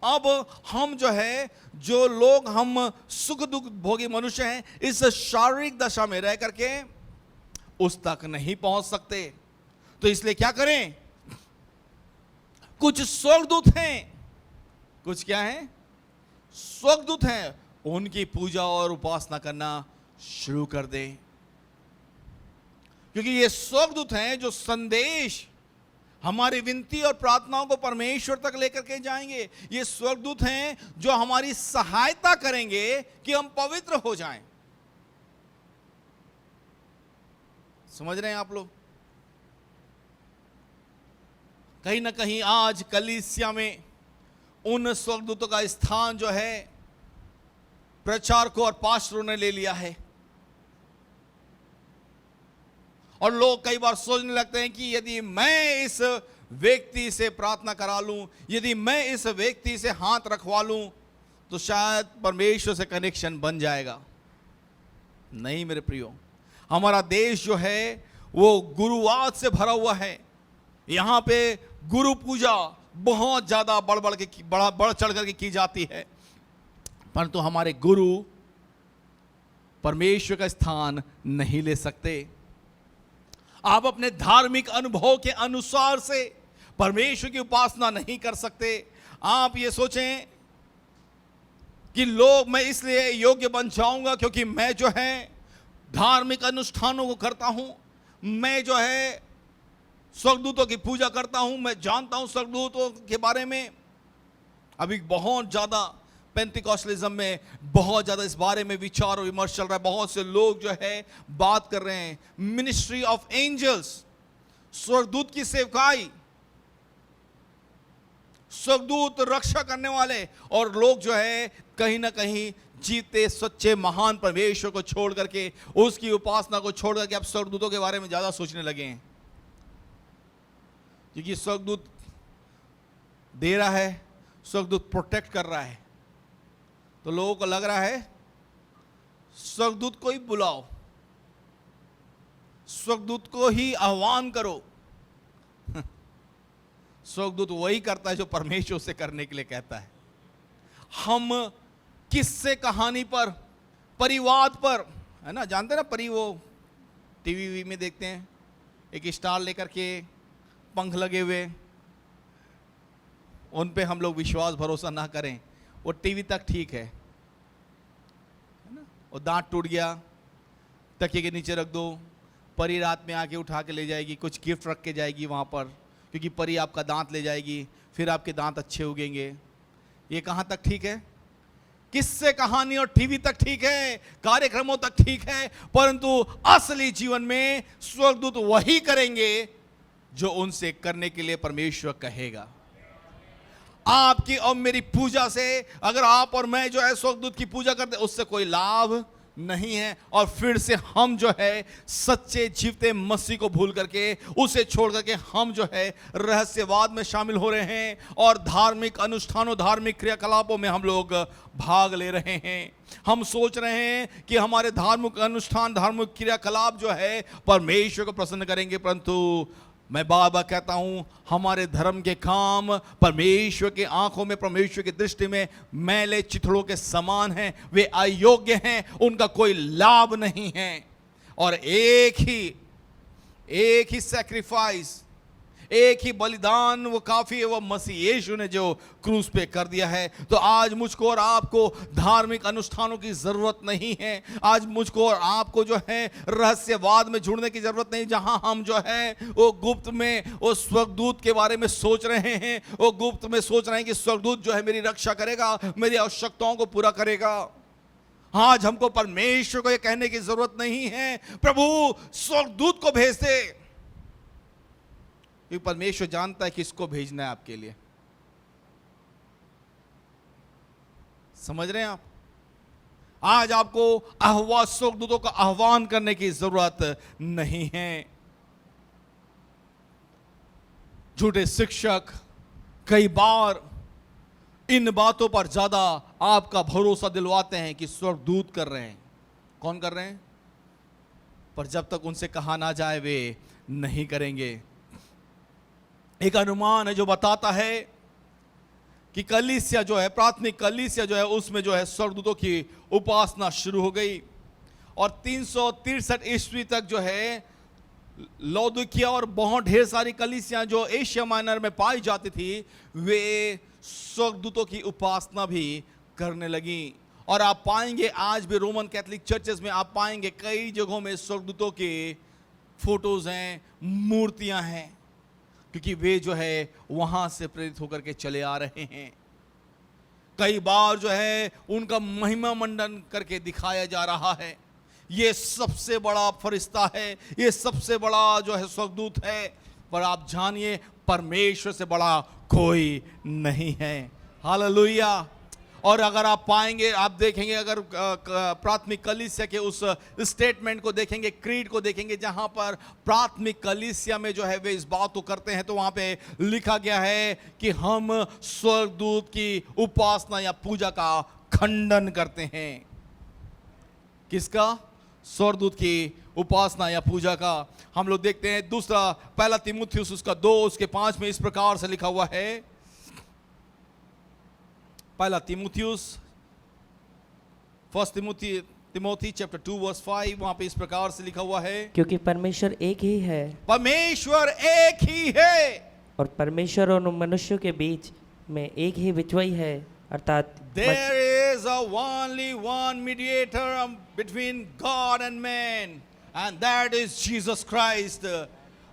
अब हम जो है, जो लोग हम सुख दुख भोगी मनुष्य हैं, इस शारीरिक दशा में रह करके उस तक नहीं पहुंच सकते। तो इसलिए क्या करें? कुछ स्वर्गदूत हैं, कुछ क्या हैं? स्वर्गदूत हैं, उनकी पूजा और उपासना करना शुरू कर दें। क्योंकि ये स्वर्गदूत हैं जो संदेश, हमारी विनती और प्रार्थनाओं को परमेश्वर तक लेकर के जाएंगे। ये स्वर्गदूत हैं जो हमारी सहायता करेंगे कि हम पवित्र हो जाएं। समझ रहे हैं आप लोग? कहीं ना कहीं आज कलीसिया में उन स्वर्गदूतों का स्थान जो है प्रचारकों और पास्टरों ने ले लिया है। और लोग कई बार सोचने लगते हैं कि यदि मैं इस व्यक्ति से प्रार्थना करा लूं, यदि मैं इस व्यक्ति से हाथ रखवा लूं, तो शायद परमेश्वर से कनेक्शन बन जाएगा। नहीं मेरे प्रियो, हमारा देश जो है वो गुरुवाद से भरा हुआ है। यहां पे गुरु पूजा बहुत ज्यादा बढ़ चढ़ करके की जाती है, परंतु हमारे गुरु परमेश्वर का स्थान नहीं ले सकते। आप अपने धार्मिक अनुभव के अनुसार से परमेश्वर की उपासना नहीं कर सकते। आप ये सोचें कि लोग, मैं इसलिए योग्य बन जाऊंगा क्योंकि मैं जो है धार्मिक अनुष्ठानों को करता हूं, मैं जो है स्वर्गदूतों की पूजा करता हूं, मैं जानता हूं स्वर्गदूतों के बारे में। अभी बहुत ज्यादा पेंटिकॉस्टलिज्म में बहुत ज़्यादा इस बारे में विचार और विमर्श चल रहा है। बहुत से लोग जो है बात कर रहे हैं मिनिस्ट्री ऑफ एंजल्स, स्वर्गदूत की सेवकाई, स्वर्गदूत रक्षा करने वाले, और लोग जो है कहीं ना कहीं जीते सच्चे महान परमेश्वर को छोड़ करके, उसकी उपासना को छोड़ करके अब स्वर्गदूतों के बारे में ज्यादा सोचने लगे हैं। क्योंकि स्वर्गदूत दे रहा है, स्वर्गदूत प्रोटेक्ट कर रहा है, तो लोगों को लग रहा है स्वर्गदूत को ही बुलाओ, स्वर्गदूत को ही आह्वान करो। स्वर्गदूत वही करता है जो परमेश्वर से करने के लिए कहता है। हम किस्से कहानी पर, परिवाद पर, है ना, जानते ना, वो टीवी में देखते हैं एक स्टार लेकर के पंख लगे हुए, उन पे हम लोग विश्वास भरोसा ना करें। वो टीवी तक ठीक है ना, और दांत टूट गया तकिए के नीचे रख दो, परी रात में आके उठा के ले जाएगी, कुछ गिफ्ट रख के जाएगी वहाँ पर, क्योंकि परी आपका दांत ले जाएगी, फिर आपके दांत अच्छे उगेंगे। ये कहाँ तक ठीक है? किस्से कहानी और टीवी तक ठीक है, कार्यक्रमों तक ठीक है, परंतु असली जीवन में स्वर्गदूत वही करेंगे जो उनसे करने के लिए परमेश्वर कहेगा। आपकी और मेरी पूजा से, अगर आप और मैं जो है स्वर्गदूत की पूजा करते, उससे कोई लाभ नहीं है। और फिर से हम जो है सच्चे जीवते मसीह को भूल करके, उसे छोड़ करके हम जो है रहस्यवाद में शामिल हो रहे हैं और धार्मिक अनुष्ठानों, धार्मिक क्रियाकलापों में हम लोग भाग ले रहे हैं। हम सोच रहे हैं कि हमारे धार्मिक अनुष्ठान, धार्मिक क्रियाकलाप जो है परमेश्वर को प्रसन्न करेंगे, परंतु मैं बार बार कहता हूं, हमारे धर्म के काम परमेश्वर की आंखों में, परमेश्वर की दृष्टि में मैले चिथड़ों के समान हैं। वे अयोग्य हैं, उनका कोई लाभ नहीं है। और एक ही सैक्रिफाइस, एक ही बलिदान वो काफी है, वो मसीह यीशु ने जो क्रूस पे कर दिया है। तो आज मुझको और आपको धार्मिक अनुष्ठानों की जरूरत नहीं है। आज मुझको और आपको जो है रहस्यवाद में जुड़ने की जरूरत नहीं, जहां हम जो है वो गुप्त में वो स्वर्गदूत के बारे में सोच रहे हैं, वो गुप्त में सोच रहे हैं कि स्वर्गदूत जो है मेरी रक्षा करेगा, मेरी आवश्यकताओं को पूरा करेगा। आज हमको परमेश्वर को ये कहने की जरूरत नहीं है प्रभु स्वर्गदूत को भेज दे, क्योंकि परमेश्वर जानता है कि किसको भेजना है आपके लिए। समझ रहे हैं आप? आज आपको स्वर्गदूतों का आह्वान करने की जरूरत नहीं है। झूठे शिक्षक कई बार इन बातों पर ज्यादा आपका भरोसा दिलवाते हैं कि स्वर्गदूत कर रहे हैं। कौन कर रहे हैं? पर जब तक उनसे कहा ना जाए वे नहीं करेंगे। एक अनुमान है जो बताता है कि कलीसिया जो है, प्राथमिक कलीसिया जो है, उसमें जो है स्वर्गदूतों की उपासना शुरू हो गई। और 363 ईस्वी तक जो है लौदीकिया और बहुत ढेर सारी कलीसियां जो एशिया माइनर में पाई जाती थी, वे स्वर्गदूतों की उपासना भी करने लगी। और आप पाएंगे आज भी रोमन कैथोलिक चर्चेस में आप पाएंगे कई जगहों में स्वर्गदूतों के फोटोज हैं, मूर्तियां हैं, क्योंकि वे जो है वहां से प्रेरित होकर के चले आ रहे हैं। कई बार जो है उनका महिमा मंडन करके दिखाया जा रहा है। ये सबसे बड़ा फरिश्ता है, ये सबसे बड़ा जो है स्वर्गदूत है, पर आप जानिए परमेश्वर से बड़ा कोई नहीं है। हालेलुया। और अगर आप पाएंगे, आप देखेंगे, अगर प्राथमिक कलीसिया के उस स्टेटमेंट को देखेंगे, क्रीड को देखेंगे, जहां पर प्राथमिक कलीसिया में जो है वे इस बात को करते हैं, तो वहां पे लिखा गया है कि हम स्वर्गदूत की उपासना या पूजा का खंडन करते हैं। किसका? स्वर्गदूत की उपासना या पूजा का। हम लोग देखते हैं दूसरा पहला तीमुथियुस उसका 2 उसके 5 में इस प्रकार से लिखा हुआ है। पहला तीमुथियुस, फर्स्ट तिमोथी चैप्टर 2 वर्स 5, वहां पे इस प्रकार से लिखा हुआ है, क्योंकि परमेश्वर एक ही है, परमेश्वर एक ही है, और परमेश्वर और मनुष्यों के बीच में एक ही बिचवाई है, अर्थात there is a only one mediator between God and man, and that is Jesus Christ.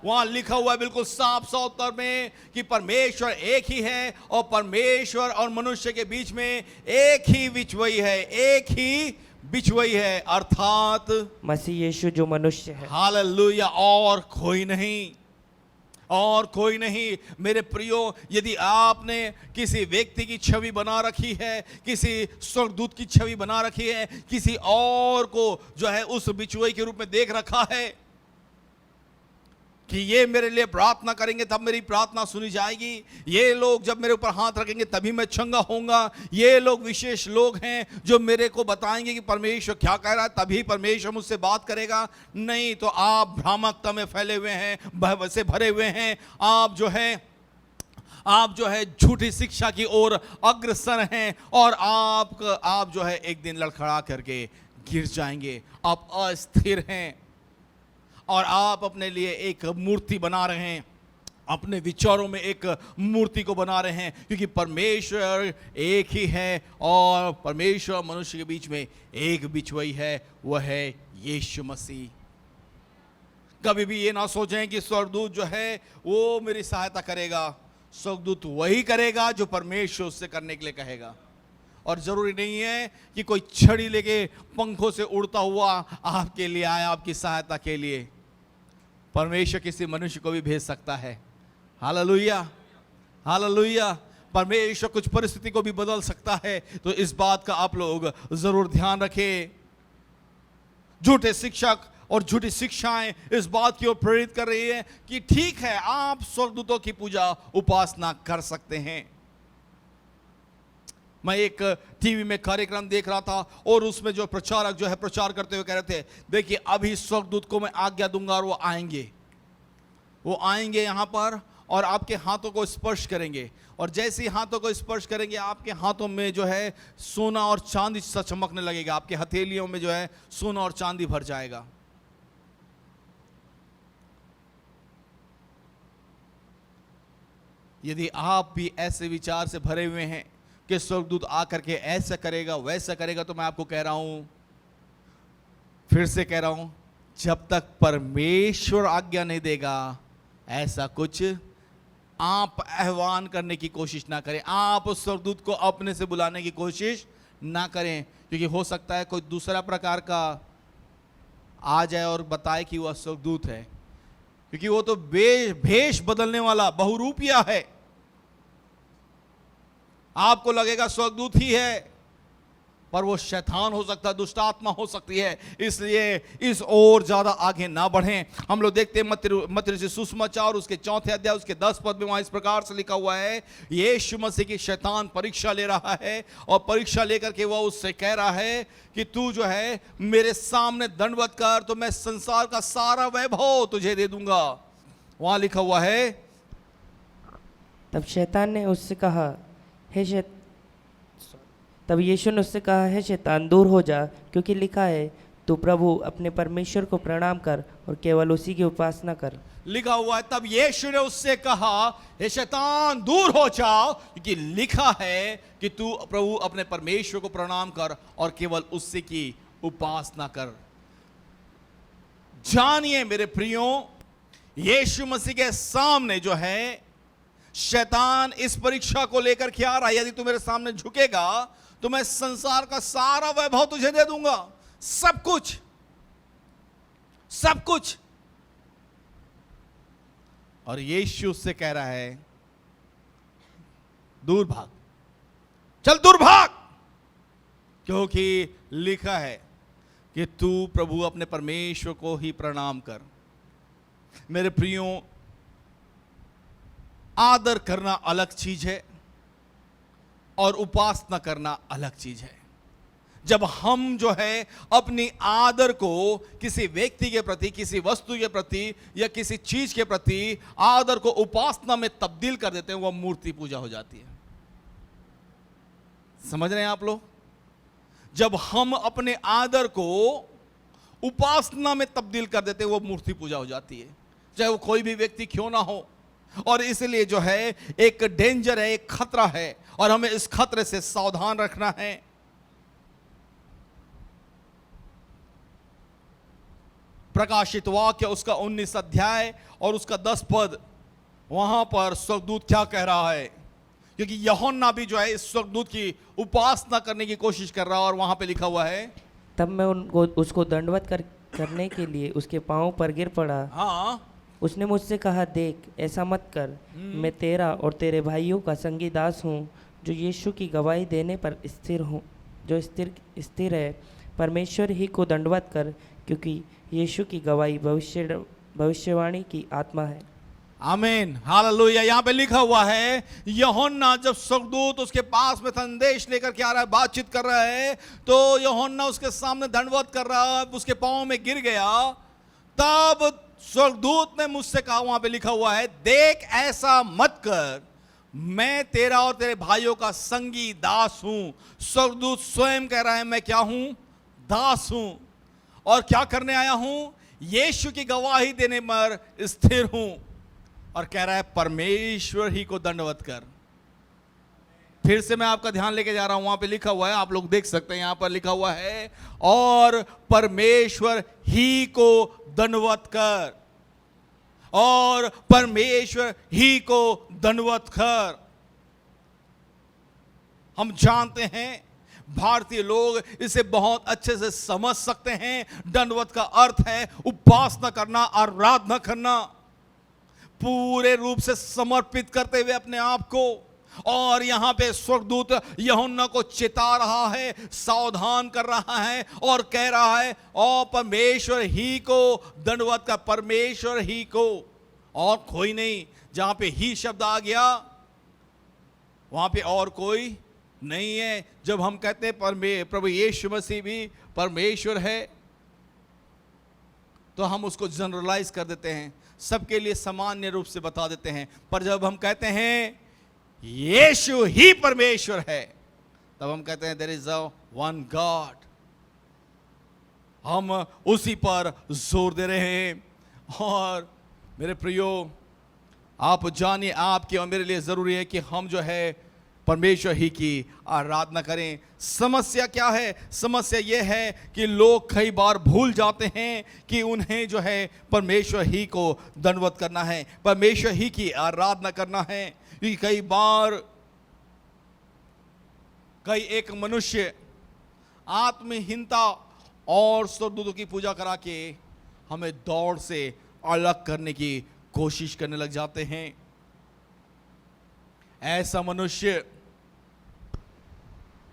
वहां लिखा हुआ है बिल्कुल साफ साफ तौर में कि परमेश्वर एक ही है और परमेश्वर और मनुष्य के बीच में एक ही बिचवई है, एक ही बिचवई है, अर्थात मसीह यीशु जो मनुष्य है। हालेलुया, और कोई नहीं, और कोई नहीं। मेरे प्रियो, यदि आपने किसी व्यक्ति की छवि बना रखी है, किसी स्वर्गदूत की छवि बना रखी है, किसी और को जो है उस बिचुए के रूप में देख रखा है कि ये मेरे लिए प्रार्थना करेंगे तब मेरी प्रार्थना सुनी जाएगी, ये लोग जब मेरे ऊपर हाथ रखेंगे तभी मैं चंगा होऊंगा, ये लोग विशेष लोग हैं जो मेरे को बताएंगे कि परमेश्वर क्या कह रहा है तभी परमेश्वर मुझसे बात करेगा, नहीं तो आप भ्रामकता में फैले हुए हैं, भय से भरे हुए हैं। आप जो है झूठी शिक्षा की ओर अग्रसर हैं और आप जो है एक दिन लड़खड़ा करके गिर जाएंगे। आप अस्थिर हैं और आप अपने लिए एक मूर्ति बना रहे हैं, अपने विचारों में एक मूर्ति को बना रहे हैं, क्योंकि परमेश्वर एक ही है और परमेश्वर और मनुष्य के बीच में एक बिचवई है, वह है यीशु मसीह। कभी भी ये ना सोचें कि स्वर्गदूत जो है वो मेरी सहायता करेगा। स्वर्गदूत वही करेगा जो परमेश्वर उससे करने के लिए कहेगा, और जरूरी नहीं है कि कोई छड़ी लेके पंखों से उड़ता हुआ आपके लिए आए आपकी सहायता के लिए। परमेश्वर किसी मनुष्य को भी भेज सकता है। Hallelujah, hallelujah. परमेश्वर कुछ परिस्थिति को भी बदल सकता है, तो इस बात का आप लोग जरूर ध्यान रखें। झूठे शिक्षक और झूठी शिक्षाएं इस बात की ओर प्रेरित कर रही है कि ठीक है, आप स्वर्गदूतों की पूजा उपासना कर सकते हैं। मैं एक टीवी में कार्यक्रम देख रहा था और उसमें जो प्रचारक जो है प्रचार करते हुए कह रहे थे, देखिए अभी स्वर्गदूत को मैं आज्ञा दूंगा और वो आएंगे यहाँ पर और आपके हाथों को स्पर्श करेंगे, और जैसे ही हाथों को स्पर्श करेंगे आपके हाथों में जो है सोना और चांदी सा चमकने लगेगा, आपके हथेलियों में जो है सोना और चांदी भर जाएगा। यदि आप भी ऐसे विचार से भरे हुए हैं कि स्वर्गदूत आकर के ऐसा करेगा वैसा करेगा, तो मैं आपको कह रहा हूं, फिर से कह रहा हूं, जब तक परमेश्वर आज्ञा नहीं देगा ऐसा कुछ आप आह्वान करने की कोशिश ना करें, आप उस स्वर्गदूत को अपने से बुलाने की कोशिश ना करें, क्योंकि हो सकता है कोई दूसरा प्रकार का आ जाए और बताए कि वह स्वर्गदूत है, क्योंकि वो तो भेष बदलने वाला बहुरूपिया है। आपको लगेगा स्वर्गदूत ही है, पर वो शैतान हो सकता है, दुष्ट आत्मा हो सकती है। इसलिए इस ओर ज्यादा आगे ना बढ़ें। हम लोग देखते हैं मत्ती रचित सुसमाचार उसके 4 अध्याय उसके 10 पद में वहां इस प्रकार से लिखा हुआ है, यीशु मसीह की शैतान परीक्षा ले रहा है और परीक्षा लेकर के वह उससे कह रहा है कि तू जो है मेरे सामने दंडवत कर तो मैं संसार का सारा वैभव तुझे दे दूंगा। वहां लिखा हुआ है, तब शैतान ने उससे कहा, तब यीशु ने उससे कहा, है शैतान दूर हो जा, क्योंकि लिखा है तू प्रभु अपने परमेश्वर को प्रणाम कर और केवल उसी की उपासना कर। लिखा हुआ है, तब यीशु ने उससे कहा, हे शैतान दूर हो जाओ, क्योंकि लिखा है कि तू प्रभु अपने परमेश्वर को प्रणाम कर और केवल उसी की उपासना कर। जानिए मेरे प्रियो, यीशु मसीह के सामने जो है शैतान इस परीक्षा को लेकर के आ रहा है, यदि तू मेरे सामने झुकेगा तो मैं संसार का सारा वैभव तुझे दे दूंगा, सब कुछ, सब कुछ। और यीशु से कह रहा है, दूर भाग, चल दूर भाग, क्योंकि लिखा है कि तू प्रभु अपने परमेश्वर को ही प्रणाम कर। मेरे प्रियो, आदर करना अलग चीज है और उपासना करना अलग चीज है। जब हम जो है अपनी आदर को किसी व्यक्ति के प्रति, किसी वस्तु के प्रति या किसी चीज के प्रति आदर को उपासना में तब्दील कर देते हैं, वह मूर्ति पूजा हो जाती है। समझ रहे हैं आप लोग? जब हम अपने आदर को उपासना में तब्दील कर देते हैं, वह मूर्ति पूजा हो जाती है, चाहे वो कोई भी व्यक्ति क्यों ना हो। और इसलिए जो है एक डेंजर है, एक खतरा है, और हमें इस खतरे से सावधान रखना है। प्रकाशित वाक्य उसका 19 अध्याय और उसका 10 पद, वहां पर स्वर्गदूत क्या कह रहा है, क्योंकि यूहन्ना भी जो है इस स्वर्गदूत की उपासना करने की कोशिश कर रहा है, और वहां पे लिखा हुआ है, तब मैं उसको दंडवत करने के लिए उसके पांव पर गिर पड़ा। हाँ उसने मुझसे कहा, देख, ऐसा मत कर, मैं तेरा और तेरे भाइयों का संगी दास हूँ, जो यीशु की गवाही देने पर स्थिर हूँ, जो स्थिर है। परमेश्वर ही को दंडवत कर, क्योंकि यीशु की गवाही भविष्यवाणी की आत्मा है। आमीन, हालेलुया। यहाँ पे लिखा हुआ है, यूहन्ना जब स्वर्गदूत उसके पास में संदेश लेकर के आ रहा है, बातचीत कर रहा है, तो यूहन्ना उसके सामने दंडवत कर रहा है, उसके पांव में गिर गया। तब स्वर्गदूत ने मुझसे कहा, वहां पे लिखा हुआ है, देख, ऐसा मत कर, मैं तेरा और तेरे भाइयों का संगी दास हूं। स्वर्गदूत स्वयं कह रहा है, मैं क्या हूं? दास हूं। और क्या करने आया हूं? यीशु की गवाही देने पर स्थिर हूं। और कह रहा है, परमेश्वर ही को दंडवत कर। फिर से मैं आपका ध्यान लेके जा रहा हूं, वहां पे लिखा हुआ है, आप लोग देख सकते हैं, यहां पर लिखा हुआ है, और परमेश्वर ही को दंडवत कर, और परमेश्वर ही को दंडवत कर। हम जानते हैं, भारतीय लोग इसे बहुत अच्छे से समझ सकते हैं। दंडवत का अर्थ है उपासना करना, आराधना करना, पूरे रूप से समर्पित करते हुए अपने आप को। और यहां पे स्वर्गदूत यूहन्ना को चेता रहा है, सावधान कर रहा है, और कह रहा है, और परमेश्वर ही को दंडवत का, परमेश्वर ही को, और कोई नहीं। जहां पे ही शब्द आ गया, वहां पे और कोई नहीं है। जब हम कहते हैं प्रभु यीशु मसीह भी परमेश्वर है, तो हम उसको जनरलाइज कर देते हैं, सबके लिए सामान्य रूप से बता देते हैं। पर जब हम कहते हैं यीशु ही परमेश्वर है, तब हम कहते हैं there is a one God. हम उसी पर जोर दे रहे हैं। और मेरे प्रियो, आप जानिए, आपके और मेरे लिए जरूरी है कि हम जो है परमेश्वर ही की आराधना करें। समस्या क्या है? समस्या यह है कि लोग कई बार भूल जाते हैं कि उन्हें जो है परमेश्वर ही को दंडवत करना है, परमेश्वर ही की आराधना करना है। क्योंकि कई बार एक मनुष्य आत्महीनता और स्वर्गदूतों की पूजा करा के हमें दौड़ से अलग करने की कोशिश करने लग जाते हैं। ऐसा मनुष्य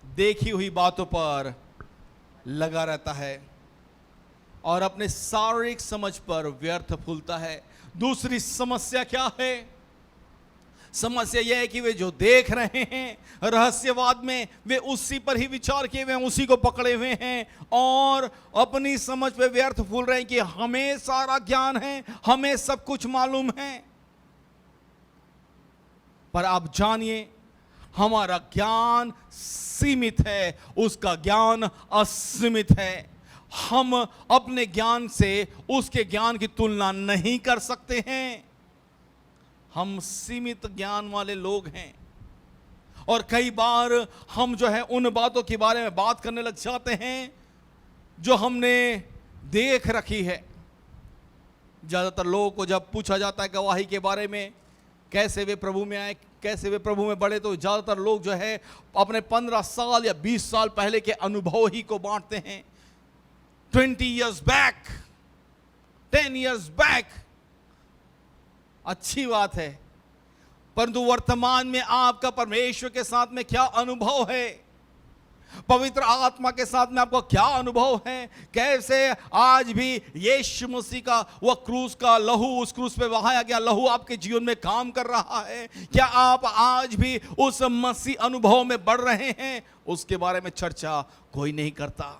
देखी हुई बातों पर लगा रहता है और अपने शारीरिक समझ पर व्यर्थ फूलता है। दूसरी समस्या क्या है? समस्या यह है कि वे जो देख रहे हैं रहस्यवाद में, वे उसी पर ही विचार किए हुए हैं, उसी को पकड़े हुए हैं और अपनी समझ पे व्यर्थ फूल रहे हैं कि हमें सारा ज्ञान है, हमें सब कुछ मालूम है। पर आप जानिए, हमारा ज्ञान सीमित है, उसका ज्ञान असीमित है। हम अपने ज्ञान से उसके ज्ञान की तुलना नहीं कर सकते हैं। हम सीमित ज्ञान वाले लोग हैं और कई बार हम जो है उन बातों के बारे में बात करने लग जाते हैं जो हमने देख रखी है। ज्यादातर लोगों को जब पूछा जाता है गवाही के बारे में, कैसे वे प्रभु में आए, कैसे वे प्रभु में बढ़े, तो ज्यादातर लोग जो है अपने 15 साल या 20 साल पहले के अनुभव ही को बांटते हैं। 20 years back, 10 years back, अच्छी बात है, परंतु वर्तमान में आपका परमेश्वर के साथ में क्या अनुभव है? पवित्र आत्मा के साथ में आपको क्या अनुभव है? कैसे आज भी यीशु मसीह का वह क्रूस का लहू, उस क्रूस पे बहाया गया लहू आपके जीवन में काम कर रहा है? क्या आप आज भी उस मसीह अनुभव में बढ़ रहे हैं? उसके बारे में चर्चा कोई नहीं करता।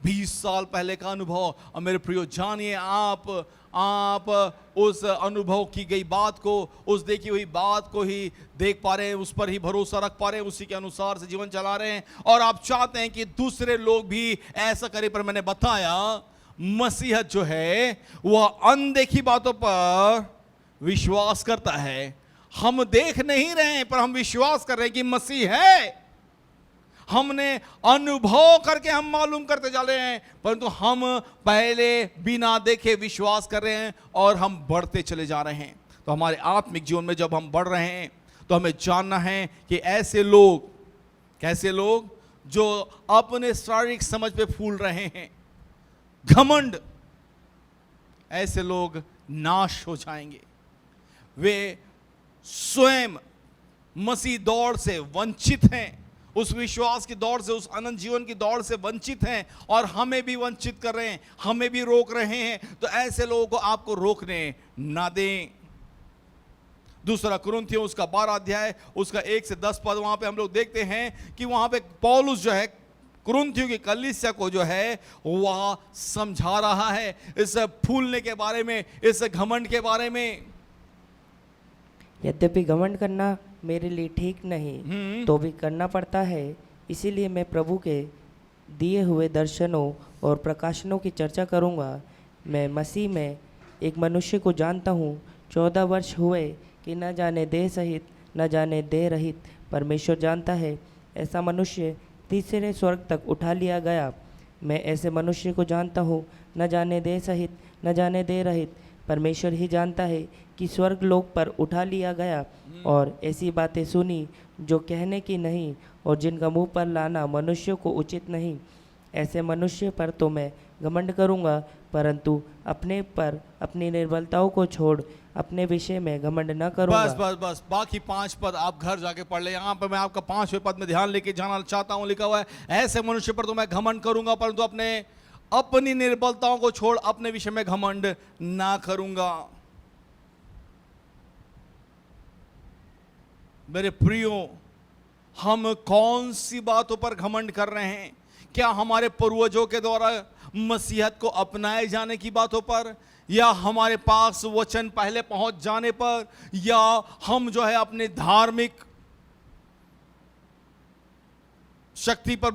20 साल पहले का अनुभव, और मेरे प्रियो जानिए, आप उस अनुभव की गई बात को, उस देखी हुई बात को ही देख पा रहे हैं, उस पर ही भरोसा रख पा रहे हैं, उसी के अनुसार से जीवन चला रहे हैं और आप चाहते हैं कि दूसरे लोग भी ऐसा करें। पर मैंने बताया, मसीहत जो है वह अनदेखी बातों पर विश्वास करता है। हम देख नहीं रहे हैं पर हम विश्वास कर रहे हैं कि मसीह है। हमने अनुभव करके हम मालूम करते जा रहे हैं, परंतु हम पहले बिना देखे विश्वास कर रहे हैं और हम बढ़ते चले जा रहे हैं। तो हमारे आत्मिक जीवन में जब हम बढ़ रहे हैं तो हमें जानना है कि ऐसे लोग, कैसे लोग जो अपने शारीरिक समझ पे फूल रहे हैं, घमंड, ऐसे लोग नाश हो जाएंगे। वे स्वयं मसीह दौड़ से वंचित हैं, उस विश्वास की दौड़ से, उस अनंत जीवन की दौड़ से वंचित हैं और हमें भी वंचित कर रहे हैं, हमें भी रोक रहे हैं। तो ऐसे लोगों को आपको रोकने ना दें। दूसरा कुरिन्थियों उसका 12 अध्याय उसका 1 से 10 पद, वहां पे हम लोग देखते हैं कि वहां पे पौलुस जो है कुरिन्थियों की कलीसिया को जो है वह समझा रहा है इस फूलने के बारे में, इस घमंड के बारे में। यद्यपि घमंड करना मेरे लिए ठीक नहीं तो भी करना पड़ता है, इसीलिए मैं प्रभु के दिए हुए दर्शनों और प्रकाशनों की चर्चा करूंगा। मैं मसीह में एक मनुष्य को जानता हूँ, 14 वर्ष हुए कि न जाने देह सहित न जाने देह रहित परमेश्वर जानता है, ऐसा मनुष्य तीसरे स्वर्ग तक उठा लिया गया। मैं ऐसे मनुष्य को जानता हूँ, न जाने देह सहित न जाने देह रहित परमेश्वर ही जानता है कि स्वर्ग लोक पर उठा लिया गया। और ऐसी बातें सुनी जो कहने की नहीं और जिनका मुंह पर लाना मनुष्य को उचित नहीं। ऐसे मनुष्य पर तो मैं घमंड करूँगा, परंतु अपने पर अपनी निर्बलताओं को छोड़ अपने विषय में घमंड न करूँगा। बस बस बस, बाकी 5 पद आप घर जाके पढ़ ले। यहाँ पर मैं आपका 5वें पद में ध्यान लेके जाना चाहता हूँ। लिखा हुआ है, ऐसे मनुष्य पर तो मैं घमंड करूँगा, परंतु अपनी निर्बलताओं को छोड़ अपने विषय में घमंड ना करूँगा। मेरे प्रियो, हम कौन सी बातों पर घमंड कर रहे हैं? क्या हमारे पूर्वजों के द्वारा मसीहत को अपनाए जाने की बातों पर, या हमारे पास वचन पहले पहुंच जाने पर, या हम जो है अपने धार्मिक शक्ति पर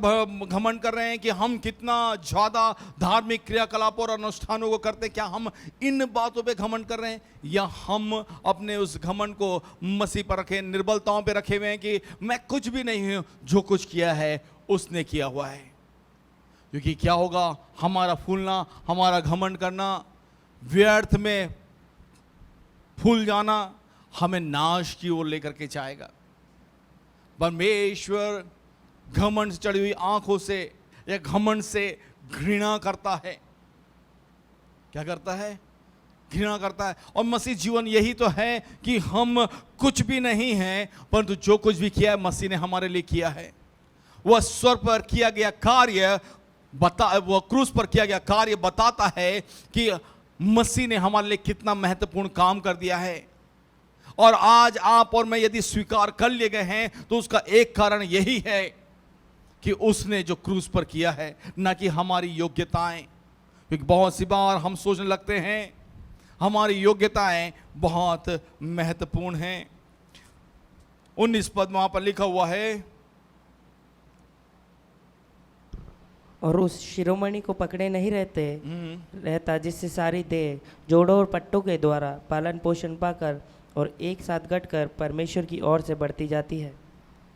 घमंड कर रहे हैं कि हम कितना ज्यादा धार्मिक क्रियाकलापों और अनुष्ठानों को करते हैं? क्या हम इन बातों पे घमंड कर रहे हैं, या हम अपने उस घमंड को मसीह पर रखे, निर्बलताओं पे रखे हुए हैं कि मैं कुछ भी नहीं हूं, जो कुछ किया है उसने किया हुआ है? क्योंकि क्या होगा, हमारा फूलना, हमारा घमंड करना, व्यर्थ में फूल जाना हमें नाश की ओर लेकर के जाएगा। परमेश्वर घमंड से चढ़ी हुई आंखों से या घमंड से घृणा करता है। क्या करता है? घृणा करता है। और मसीह जीवन यही तो है कि हम कुछ भी नहीं हैं, परंतु जो कुछ भी किया है मसीह ने हमारे लिए किया है। वह स्वर्ग पर किया गया कार्य वह क्रूस पर किया गया कार्य बताता है कि मसीह ने हमारे लिए कितना महत्वपूर्ण काम कर दिया है। और आज आप और मैं यदि स्वीकार कर लिए गए हैं तो उसका एक कारण यही है कि उसने जो क्रूस पर किया है, ना कि हमारी योग्यताएं। क्योंकि बहुत सी बार हम सोचने लगते हैं हमारी योग्यताएं बहुत महत्वपूर्ण हैं। 19 पद वहां पर लिखा हुआ है, और उस शिरोमणि को पकड़े नहीं रहता जिससे सारी देह जोड़ों और पट्टों के द्वारा पालन पोषण पाकर और एक साथ गठकर परमेश्वर की ओर से बढ़ती जाती है।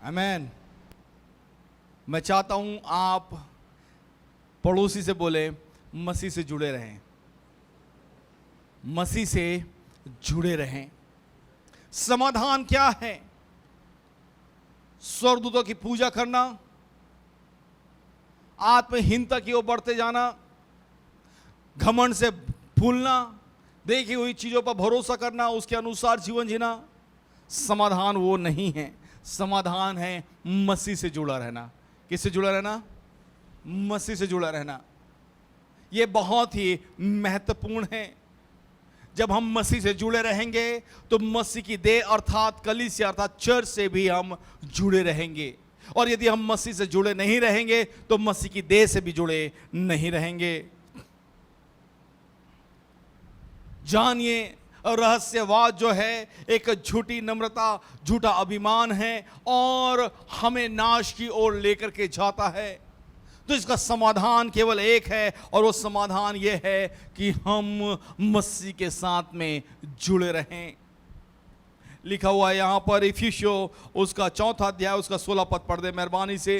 आमीन। मैं चाहता हूं आप पड़ोसी से बोले, मसीह से जुड़े रहें, मसीह से जुड़े रहें। समाधान क्या है? स्वर्गदूतों की पूजा करना, आत्महीनता की ओर बढ़ते जाना, घमंड से फूलना, देखी हुई चीजों पर भरोसा करना, उसके अनुसार जीवन जीना, समाधान वो नहीं है। समाधान है मसीह से जुड़ा रहना। किससे जुड़ा रहना? मसीह से जुड़ा रहना। यह बहुत ही महत्वपूर्ण है। जब हम मसीह से जुड़े रहेंगे तो मसीह की देह अर्थात कलीसिया अर्थात चर्च से भी हम जुड़े रहेंगे। और यदि हम मसीह से जुड़े नहीं रहेंगे तो मसीह की देह से भी जुड़े नहीं रहेंगे। जानिए, रहस्यवाद जो है एक झूठी नम्रता, झूठा अभिमान है और हमें नाश की ओर लेकर के जाता है। तो इसका समाधान केवल एक है, और वो समाधान ये है कि हम मसीह के साथ में जुड़े रहें। लिखा हुआ है यहाँ पर इफिसियों उसका 4 अध्याय उसका 16 पद पढ़ दे मेहरबानी से।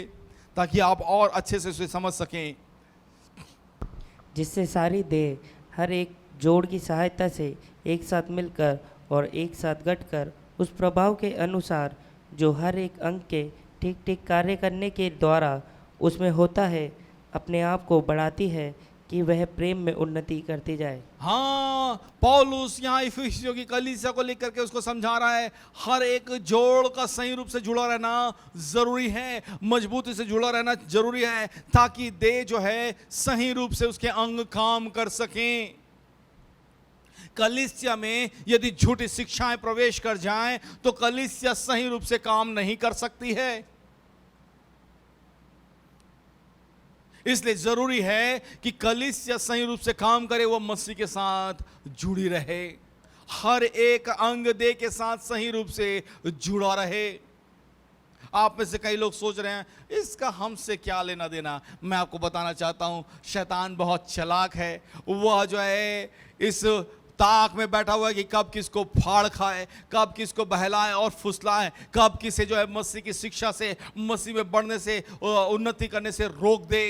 ताकि आप और अच्छे से उसे समझ सकें। जिससे सारी देह हर एक जोड़ की सहायता से एक साथ मिलकर और एक साथ गठकर उस प्रभाव के अनुसार जो हर एक अंग के ठीक ठीक कार्य करने के द्वारा उसमें होता है, अपने आप को बढ़ाती है कि वह प्रेम में उन्नति करती जाए। हाँ, पौलुस यहाँ इफिसियों की कलीसिया को लेकर के उसको समझा रहा है, हर एक जोड़ का सही रूप से जुड़ा रहना जरूरी है, मजबूती से जुड़ा रहना जरूरी है, ताकि देह जो है सही रूप से उसके अंग काम कर सकें। कलीसिया में यदि झूठी शिक्षाएं प्रवेश कर जाएं तो कलीसिया सही रूप से काम नहीं कर सकती है। इसलिए जरूरी है कि कलीसिया सही रूप से काम करे, वो मसीह के साथ जुड़ी रहे, हर एक अंग देह के साथ सही रूप से जुड़ा रहे। आप में से कई लोग सोच रहे हैं इसका हमसे क्या लेना देना। मैं आपको बताना चाहता हूं, शैतान बहुत चालाक है। वह जो है इस ताक में बैठा हुआ है कि कब किसको फाड़ खाए, कब किसको बहलाए और फुसलाए, कब किसे जो है मसीह की शिक्षा से, मसीह में बढ़ने से, उन्नति करने से रोक दे।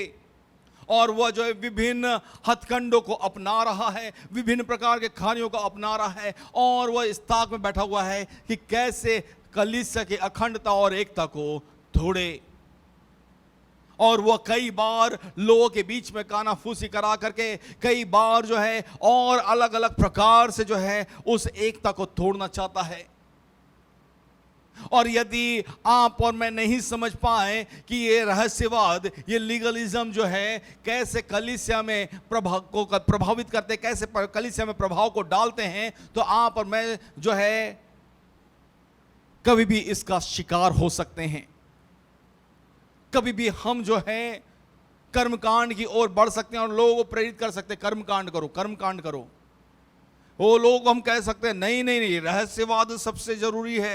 और वह जो है विभिन्न हथकंडों को अपना रहा है, विभिन्न प्रकार के खानियों को अपना रहा है, और वह इस ताक में बैठा हुआ है कि कैसे कलीसिया की अखंडता और एकता को तोड़े। और वह कई बार लोगों के बीच में कानाफूसी करा करके कई बार जो है और अलग अलग प्रकार से जो है उस एकता को तोड़ना चाहता है। और यदि आप और मैं नहीं समझ पाए कि ये रहस्यवाद, ये लीगलिज्म जो है कैसे कलीसिया में प्रभावित करते, कैसे कलीसिया में प्रभाव को डालते हैं, तो आप और मैं जो है कभी भी इसका शिकार हो सकते हैं। कभी भी हम जो है कर्मकांड की ओर बढ़ सकते हैं और लोगों को प्रेरित कर सकते हैं, कर्मकांड करो, कर्मकांड करो। वो लोग हम कह सकते हैं नहीं नहीं नहीं, रहस्यवाद सबसे जरूरी है,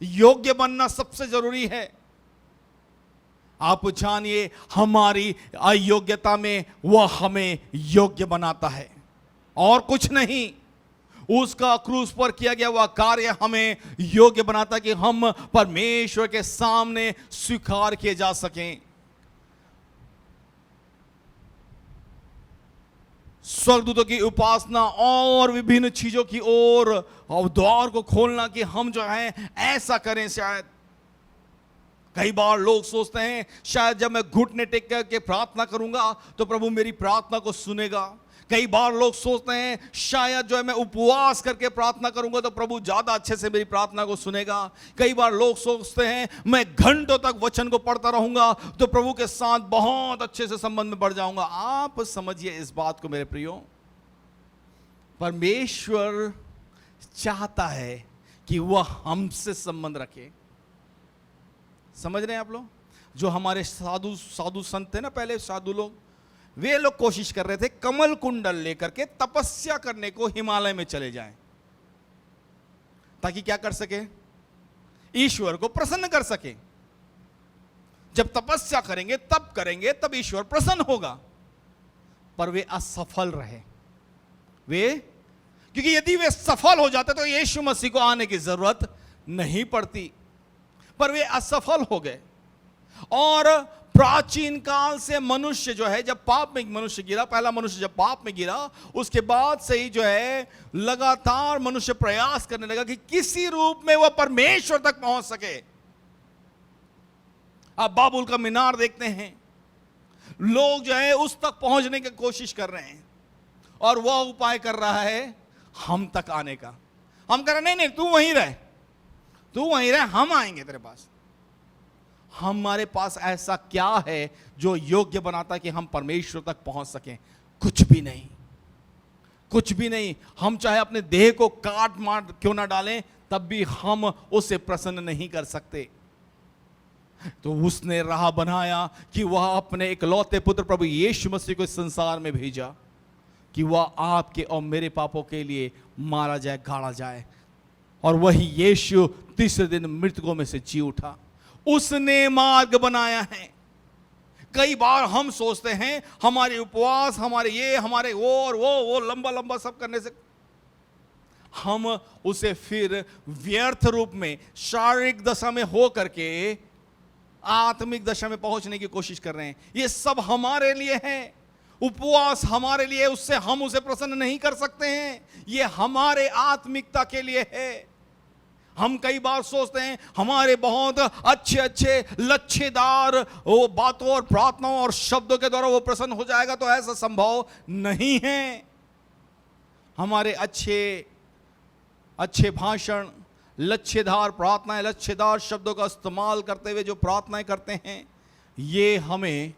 योग्य बनना सबसे जरूरी है। आप जानिए हमारी अयोग्यता में वह हमें योग्य बनाता है और कुछ नहीं। उसका क्रूस पर किया गया वह कार्य हमें योग्य बनाता कि हम परमेश्वर के सामने स्वीकार किए जा सकें। स्वर्गदूतों की उपासना और विभिन्न चीजों की ओर और द्वार को खोलना कि हम जो है ऐसा करें। शायद कई बार लोग सोचते हैं शायद जब मैं घुटने टेक करके प्रार्थना करूंगा तो प्रभु मेरी प्रार्थना को सुनेगा। कई बार लोग सोचते हैं शायद जो है मैं उपवास करके प्रार्थना करूंगा तो प्रभु ज्यादा अच्छे से मेरी प्रार्थना को सुनेगा। कई बार लोग सोचते हैं मैं घंटों तक वचन को पढ़ता रहूंगा तो प्रभु के साथ बहुत अच्छे से संबंध में बढ़ जाऊंगा। आप समझिए इस बात को मेरे प्रियो, परमेश्वर चाहता है कि वह हमसे संबंध रखे। समझ रहे हैं आप लोग? जो हमारे साधु संत थे ना, पहले साधु लोग, वे लोग कोशिश कर रहे थे कमल कुंडल लेकर के तपस्या करने को हिमालय में चले जाएं, ताकि क्या कर सके, ईश्वर को प्रसन्न कर सके। जब तपस्या करेंगे तब ईश्वर प्रसन्न होगा। पर वे असफल रहे। क्योंकि यदि वे सफल हो जाते तो यीशु मसीह को आने की जरूरत नहीं पड़ती, पर वे असफल हो गए। और प्राचीन काल से मनुष्य जो है, जब पाप में मनुष्य गिरा, पहला मनुष्य जब पाप में गिरा, उसके बाद से ही जो है लगातार मनुष्य प्रयास करने लगा कि किसी रूप में वह परमेश्वर तक पहुंच सके। आप बाबुल का मीनार देखते हैं, लोग जो है उस तक पहुंचने की कोशिश कर रहे हैं और वह उपाय कर रहा है हम तक आने का। हम कह रहे नहीं नहीं तू वहीं रह, हम आएंगे तेरे पास। हमारे पास ऐसा क्या है जो योग्य बनाता कि हम परमेश्वर तक पहुंच सकें? कुछ भी नहीं, कुछ भी नहीं। हम चाहे अपने देह को काट मार क्यों ना डालें, तब भी हम उसे प्रसन्न नहीं कर सकते। तो उसने राह बनाया कि वह अपने इकलौते पुत्र प्रभु यीशु मसीह को इस संसार में भेजा कि वह आपके और मेरे पापों के लिए मारा जाए, गाड़ा जाए, और वही यीशु तीसरे दिन मृतकों में से जी उठा। उसने मार्ग बनाया है। कई बार हम सोचते हैं हमारे उपवास, हमारे ये, हमारे वो और वो लंबा लंबा सब करने से हम उसे फिर व्यर्थ रूप में शारीरिक दशा में हो करके आत्मिक दशा में पहुंचने की कोशिश कर रहे हैं। ये सब हमारे लिए है। उपवास हमारे लिए, उससे हम उसे प्रसन्न नहीं कर सकते हैं। ये हमारे आत्मिकता के लिए है। हम कई बार सोचते हैं हमारे बहुत अच्छे अच्छे लच्छेदार वो बातों और प्रार्थनाओं और शब्दों के द्वारा वो प्रसन्न हो जाएगा, तो ऐसा संभव नहीं है। हमारे अच्छे अच्छे भाषण, लच्छेदार प्रार्थनाएं, लच्छेदार शब्दों का इस्तेमाल करते हुए जो प्रार्थनाएं करते हैं, ये हमें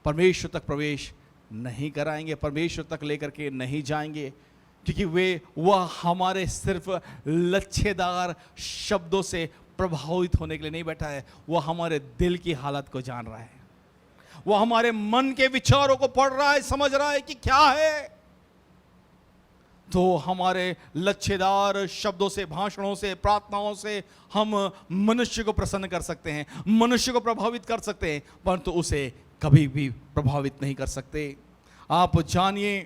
परमेश्वर तक प्रवेश नहीं कराएंगे, परमेश्वर तक लेकर के नहीं जाएंगे, क्योंकि वह हमारे सिर्फ लच्छेदार शब्दों से प्रभावित होने के लिए नहीं बैठा है। वह हमारे दिल की हालत को जान रहा है, वह हमारे मन के विचारों को पढ़ रहा है, समझ रहा है कि क्या है। तो हमारे लच्छेदार शब्दों से, भाषणों से, प्रार्थनाओं से हम मनुष्य को प्रसन्न कर सकते हैं, मनुष्य को प्रभावित कर सकते हैं, परंतु उसे कभी भी प्रभावित नहीं कर सकते। आप जानिए,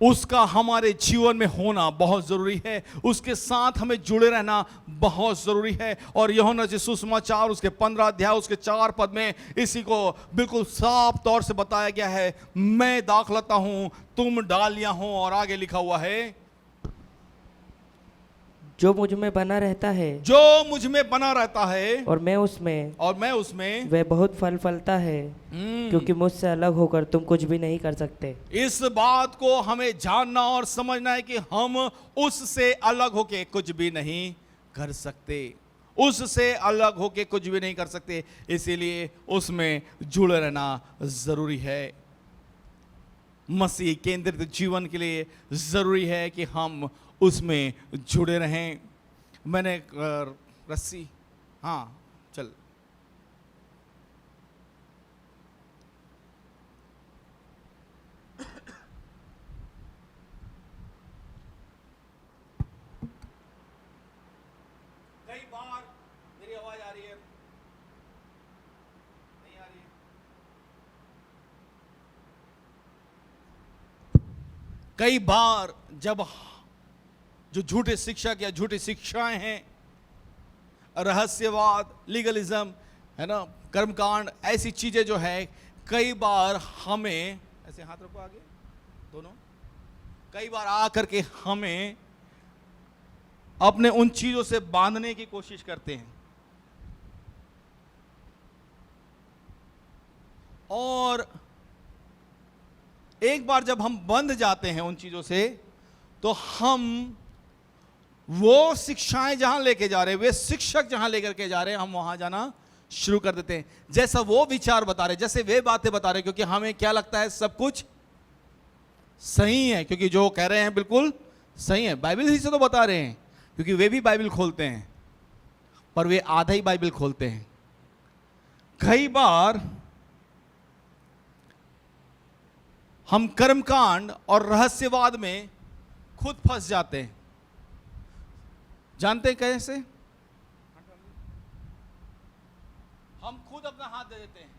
उसका हमारे जीवन में होना बहुत जरूरी है, उसके साथ हमें जुड़े रहना बहुत जरूरी है। और यूहन्ना रचित सुसमाचार उसके 15 अध्याय उसके 4 पद में इसी को बिल्कुल साफ तौर से बताया गया है। मैं दाखलता हूं, तुम डालियां हो। और आगे लिखा हुआ है, जो मुझ में बना रहता है, जो मुझ में बना रहता है और मैं उसमें, वह बहुत फल फलता है, क्योंकि मुझसे अलग होकर तुम कुछ भी नहीं कर सकते। इस बात को हमें जानना और समझना है कि हम उससे अलग होके कुछ भी नहीं कर सकते, उससे अलग होके कुछ भी नहीं कर सकते। इसीलिए उसमें जुड़े रहना जरूरी है। मसीह केंद्रित जीवन के लिए जरूरी है कि हम उसमें जुड़े रहें। मैंने रस्सी, हाँ चल, कई बार मेरी आवाज आ रही है, नहीं आ रही है? कई बार जब जो झूठे शिक्षक या झूठी शिक्षाएं हैं, रहस्यवाद, लीगलिज्म है ना, कर्मकांड, ऐसी चीजें जो है, कई बार हमें, ऐसे हाथ रखो आगे दोनों, कई बार आकर के हमें अपने उन चीजों से बांधने की कोशिश करते हैं। और एक बार जब हम बंध जाते हैं उन चीजों से, तो हम वो शिक्षाएं जहां लेके जा रहे हैं, वे शिक्षक जहां लेकर के जा रहे हैं, हम वहां जाना शुरू कर देते हैं। जैसा वो विचार बता रहे, जैसे वे बातें बता रहे, क्योंकि हमें क्या लगता है सब कुछ सही है, क्योंकि जो कह रहे हैं बिल्कुल सही है, बाइबल ही से तो बता रहे हैं, क्योंकि वे भी बाइबल खोलते हैं, पर वे आधा ही बाइबल खोलते हैं। कई बार हम कर्मकांड और रहस्यवाद में खुद फंस जाते हैं। जानते हैं कैसे? हम खुद अपना हाथ दे देते हैं।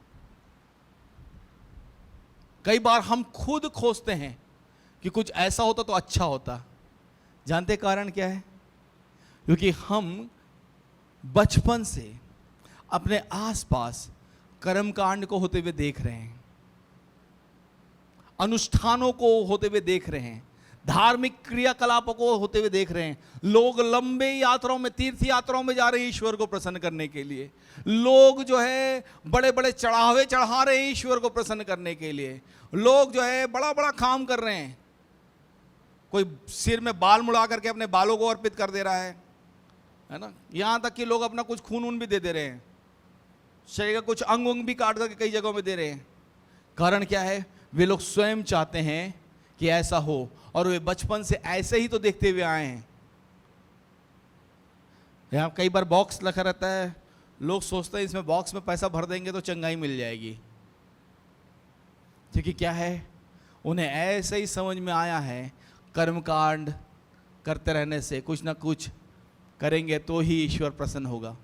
कई बार हम खुद खोजते हैं कि कुछ ऐसा होता तो अच्छा होता। जानते कारण क्या है? क्योंकि हम बचपन से अपने आसपास कर्मकांड को होते हुए देख रहे हैं, अनुष्ठानों को होते हुए देख रहे हैं, धार्मिक क्रियाकलापों को होते हुए देख रहे हैं। लोग लंबे यात्राओं में, तीर्थ यात्राओं में जा रहे हैं ईश्वर को प्रसन्न करने के लिए। लोग जो है बड़े बड़े चढ़ावे चढ़ा रहे हैं ईश्वर को प्रसन्न करने के लिए। लोग जो है बड़ा बड़ा काम कर रहे हैं। कोई सिर में बाल मुड़ा करके अपने बालों को अर्पित कर दे रहा है ना। यहां तक कि लोग अपना कुछ खून ऊन भी दे दे रहे हैं, शरीर का कुछ अंग उंग भी काट करके कई जगहों में दे रहे हैं। कारण क्या है? वे लोग स्वयं चाहते हैं कि ऐसा हो, और वे बचपन से ऐसे ही तो देखते हुए आए हैं। यहां कई बार बॉक्स लगा रहता है, लोग सोचते हैं इसमें बॉक्स में पैसा भर देंगे तो चंगाई मिल जाएगी। क्योंकि क्या है, उन्हें ऐसे ही समझ में आया है कर्मकांड करते रहने से, कुछ ना कुछ करेंगे तो ही ईश्वर प्रसन्न होगा।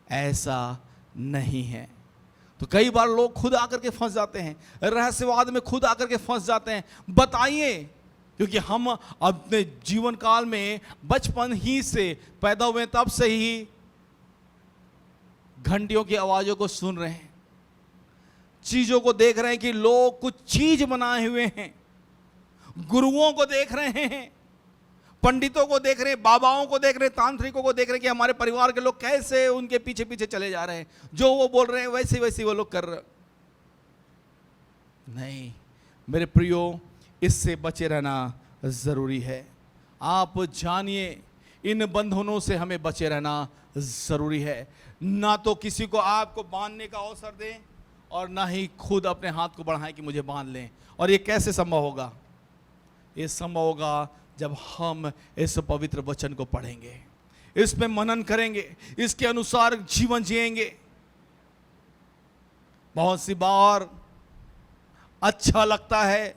ऐसा नहीं है। तो कई बार लोग खुद आकर के फंस जाते हैं, रहस्यवाद में खुद आकर के फंस जाते हैं। बताइए, क्योंकि हम अपने जीवन काल में बचपन ही से पैदा हुए, तब से ही घंटियों की आवाज़ों को सुन रहे हैं, चीज़ों को देख रहे हैं कि लोग कुछ चीज़ बनाए हुए हैं, गुरुओं को देख रहे हैं, पंडितों को देख रहे हैं, बाबाओं को देख रहे हैं, तांत्रिकों को देख रहे हैं कि हमारे परिवार के लोग कैसे उनके पीछे पीछे चले जा रहे हैं, जो वो बोल रहे हैं वैसे वैसे वो लोग कर रहे। नहीं मेरे प्रियो, इससे बचे रहना ज़रूरी है। आप जानिए, इन बंधनों से हमें बचे रहना ज़रूरी है। ना तो किसी को आपको बांधने का अवसर दें और ना ही खुद अपने हाथ को बढ़ाएं कि मुझे बांध लें। और ये कैसे संभव होगा? ये संभव होगा जब हम इस पवित्र वचन को पढ़ेंगे, इस पे मनन करेंगे, इसके अनुसार जीवन जिएंगे। बहुत सी बार अच्छा लगता है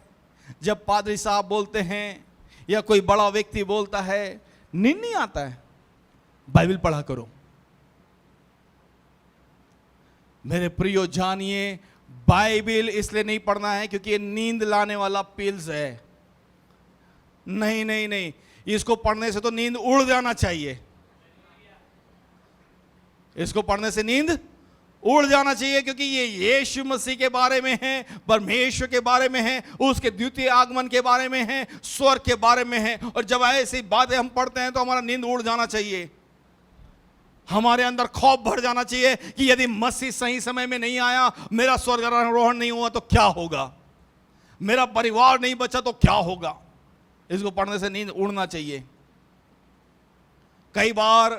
जब पादरी साहब बोलते हैं या कोई बड़ा व्यक्ति बोलता है, नींद नहीं आता है, बाइबल पढ़ा करो। मेरे प्रियो जानिए, बाइबल इसलिए नहीं पढ़ना है क्योंकि ये नींद लाने वाला पिल्स है। नहीं नहीं नहीं, इसको पढ़ने से तो नींद उड़ जाना चाहिए। इसको पढ़ने से नींद उड़ जाना चाहिए, क्योंकि ये यीशु मसीह के बारे में है, परमेश्वर के बारे में है, उसके द्वितीय आगमन के बारे में है, स्वर्ग के बारे में है। और जब ऐसी बातें हम पढ़ते हैं तो हमारा नींद उड़ जाना चाहिए। हमारे अंदर खौफ भर जाना चाहिए कि यदि मसीह सही समय में नहीं आया, मेरा स्वर्गारोहण नहीं हुआ तो क्या होगा, मेरा परिवार नहीं बचा तो क्या होगा। इसको पढ़ने से नींद उड़ना चाहिए। कई बार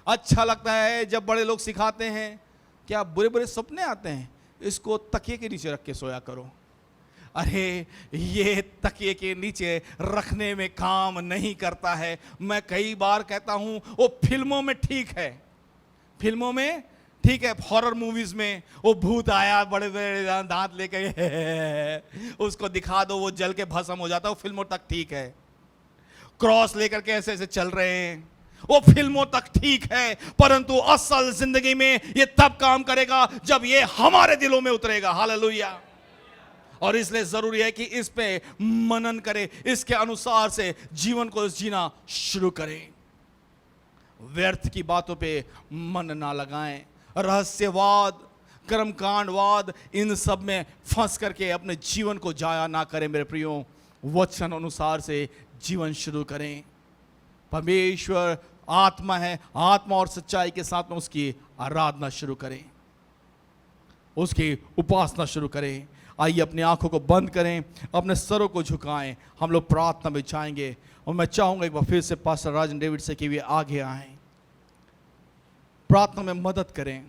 अच्छा लगता है जब बड़े लोग सिखाते हैं, क्या बुरे बुरे सपने आते हैं, इसको तकिए के नीचे रख के सोया करो। अरे ये तकिए के नीचे रखने में काम नहीं करता है। मैं कई बार कहता हूं, वो फिल्मों में ठीक है, फिल्मों में ठीक है, हॉरर मूवीज में वो भूत आया बड़े बड़े दांत लेकर उसको दिखा दो, वो जल के भस्म हो जाता है, वो फिल्मों तक ठीक है। क्रॉस लेकर के ऐसे ऐसे चल रहे हैं, वो फिल्मों तक ठीक है, परंतु असल जिंदगी में ये तब काम करेगा जब ये हमारे दिलों में उतरेगा। हालेलुया। और इसलिए जरूरी है कि इस पे मनन करें, इसके अनुसार से जीवन को जीना शुरू करें। व्यर्थ की बातों पे मन ना लगाएं, रहस्यवाद, कर्मकांडवाद, इन सब में फंस करके अपने जीवन को जाया ना करें। मेरे प्रियो, वचन अनुसार से जीवन शुरू करें। परमेश्वर आत्मा है, आत्मा और सच्चाई के साथ में उसकी आराधना शुरू करें, उसकी उपासना शुरू करें। आइए अपनी आंखों को बंद करें, अपने सरों को झुकाएं, हम लोग प्रार्थना में जाएंगे। और मैं चाहूंगा एक बार फिर से पास्टर राजन डेविड से कि वे आगे आएं, प्रार्थना में मदद करें।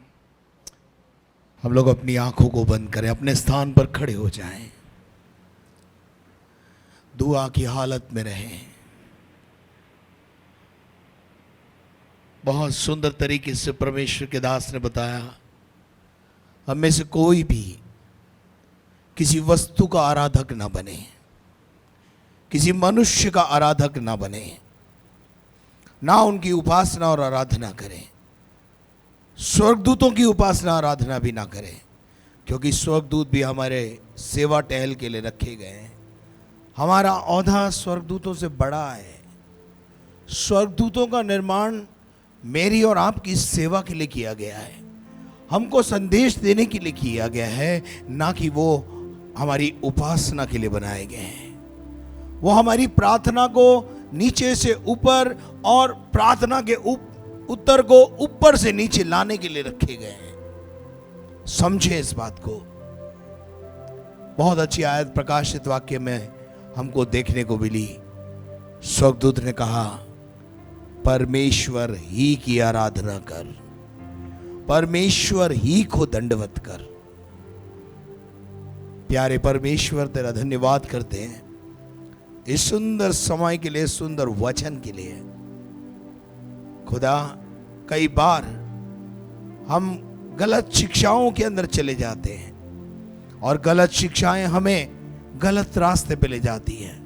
हम लोग अपनी आंखों को बंद करें, अपने स्थान पर खड़े हो जाएं, दुआ की हालत में रहें। बहुत सुंदर तरीके से परमेश्वर के दास ने बताया, हम में से कोई भी किसी वस्तु का आराधक ना बने, किसी मनुष्य का आराधक ना बने, ना उनकी उपासना और आराधना करें। स्वर्गदूतों की उपासना आराधना भी ना करें, क्योंकि स्वर्गदूत भी हमारे सेवा टहल के लिए रखे गए हैं। हमारा औधा स्वर्गदूतों से बड़ा है। स्वर्गदूतों का निर्माण मेरी और आपकी सेवा के लिए किया गया है, हमको संदेश देने के लिए किया गया है, ना कि वो हमारी उपासना के लिए बनाए गए हैं। वो हमारी प्रार्थना को नीचे से ऊपर और प्रार्थना के उत्तर को ऊपर से नीचे लाने के लिए रखे गए हैं। समझे इस बात को। बहुत अच्छी आयत प्रकाशित वाक्य में हमको देखने को मिली। स्वर्गदूत ने कहा, परमेश्वर ही की आराधना कर, परमेश्वर ही को दंडवत कर। प्यारे परमेश्वर, तेरा धन्यवाद करते हैं इस सुंदर समय के लिए, सुंदर वचन के लिए। खुदा, कई बार हम गलत शिक्षाओं के अंदर चले जाते हैं और गलत शिक्षाएं हमें गलत रास्ते पे ले जाती हैं,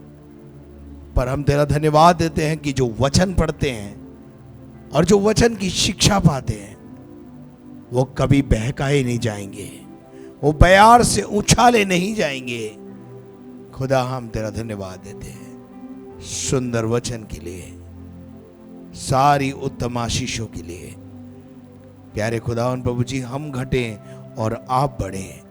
पर हम तेरा धन्यवाद देते हैं कि जो वचन पढ़ते हैं और जो वचन की शिक्षा पाते हैं वो कभी बहकाए नहीं जाएंगे, वो बयार से उछाले नहीं जाएंगे। खुदा, हम तेरा धन्यवाद देते हैं सुंदर वचन के लिए, सारी उत्तम आशीषों के लिए। प्यारे खुदावन प्रभु जी, हम घटें और आप बढ़ें,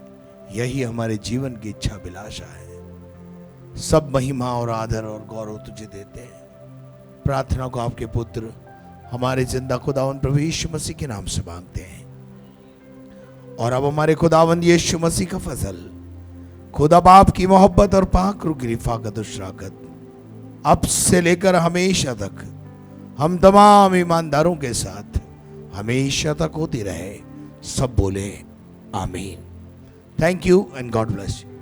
यही हमारे जीवन की इच्छा अभिलाषा है। सब महिमा और आदर और गौरव तुझे देते हैं। प्रार्थना को आपके पुत्र हमारे जिंदा खुदावन प्रभु यीशु मसीह के नाम से मांगते हैं। और अब हमारे खुदावंद यीशु मसीह का फजल, खुदा बाप की मोहब्बत और पाक रूह की रिफाकत और शराकत अब से लेकर हमेशा तक हम तमाम ईमानदारों के साथ हमेशा तक होती रहे। सब बोले आमीन। Thank you and God bless you.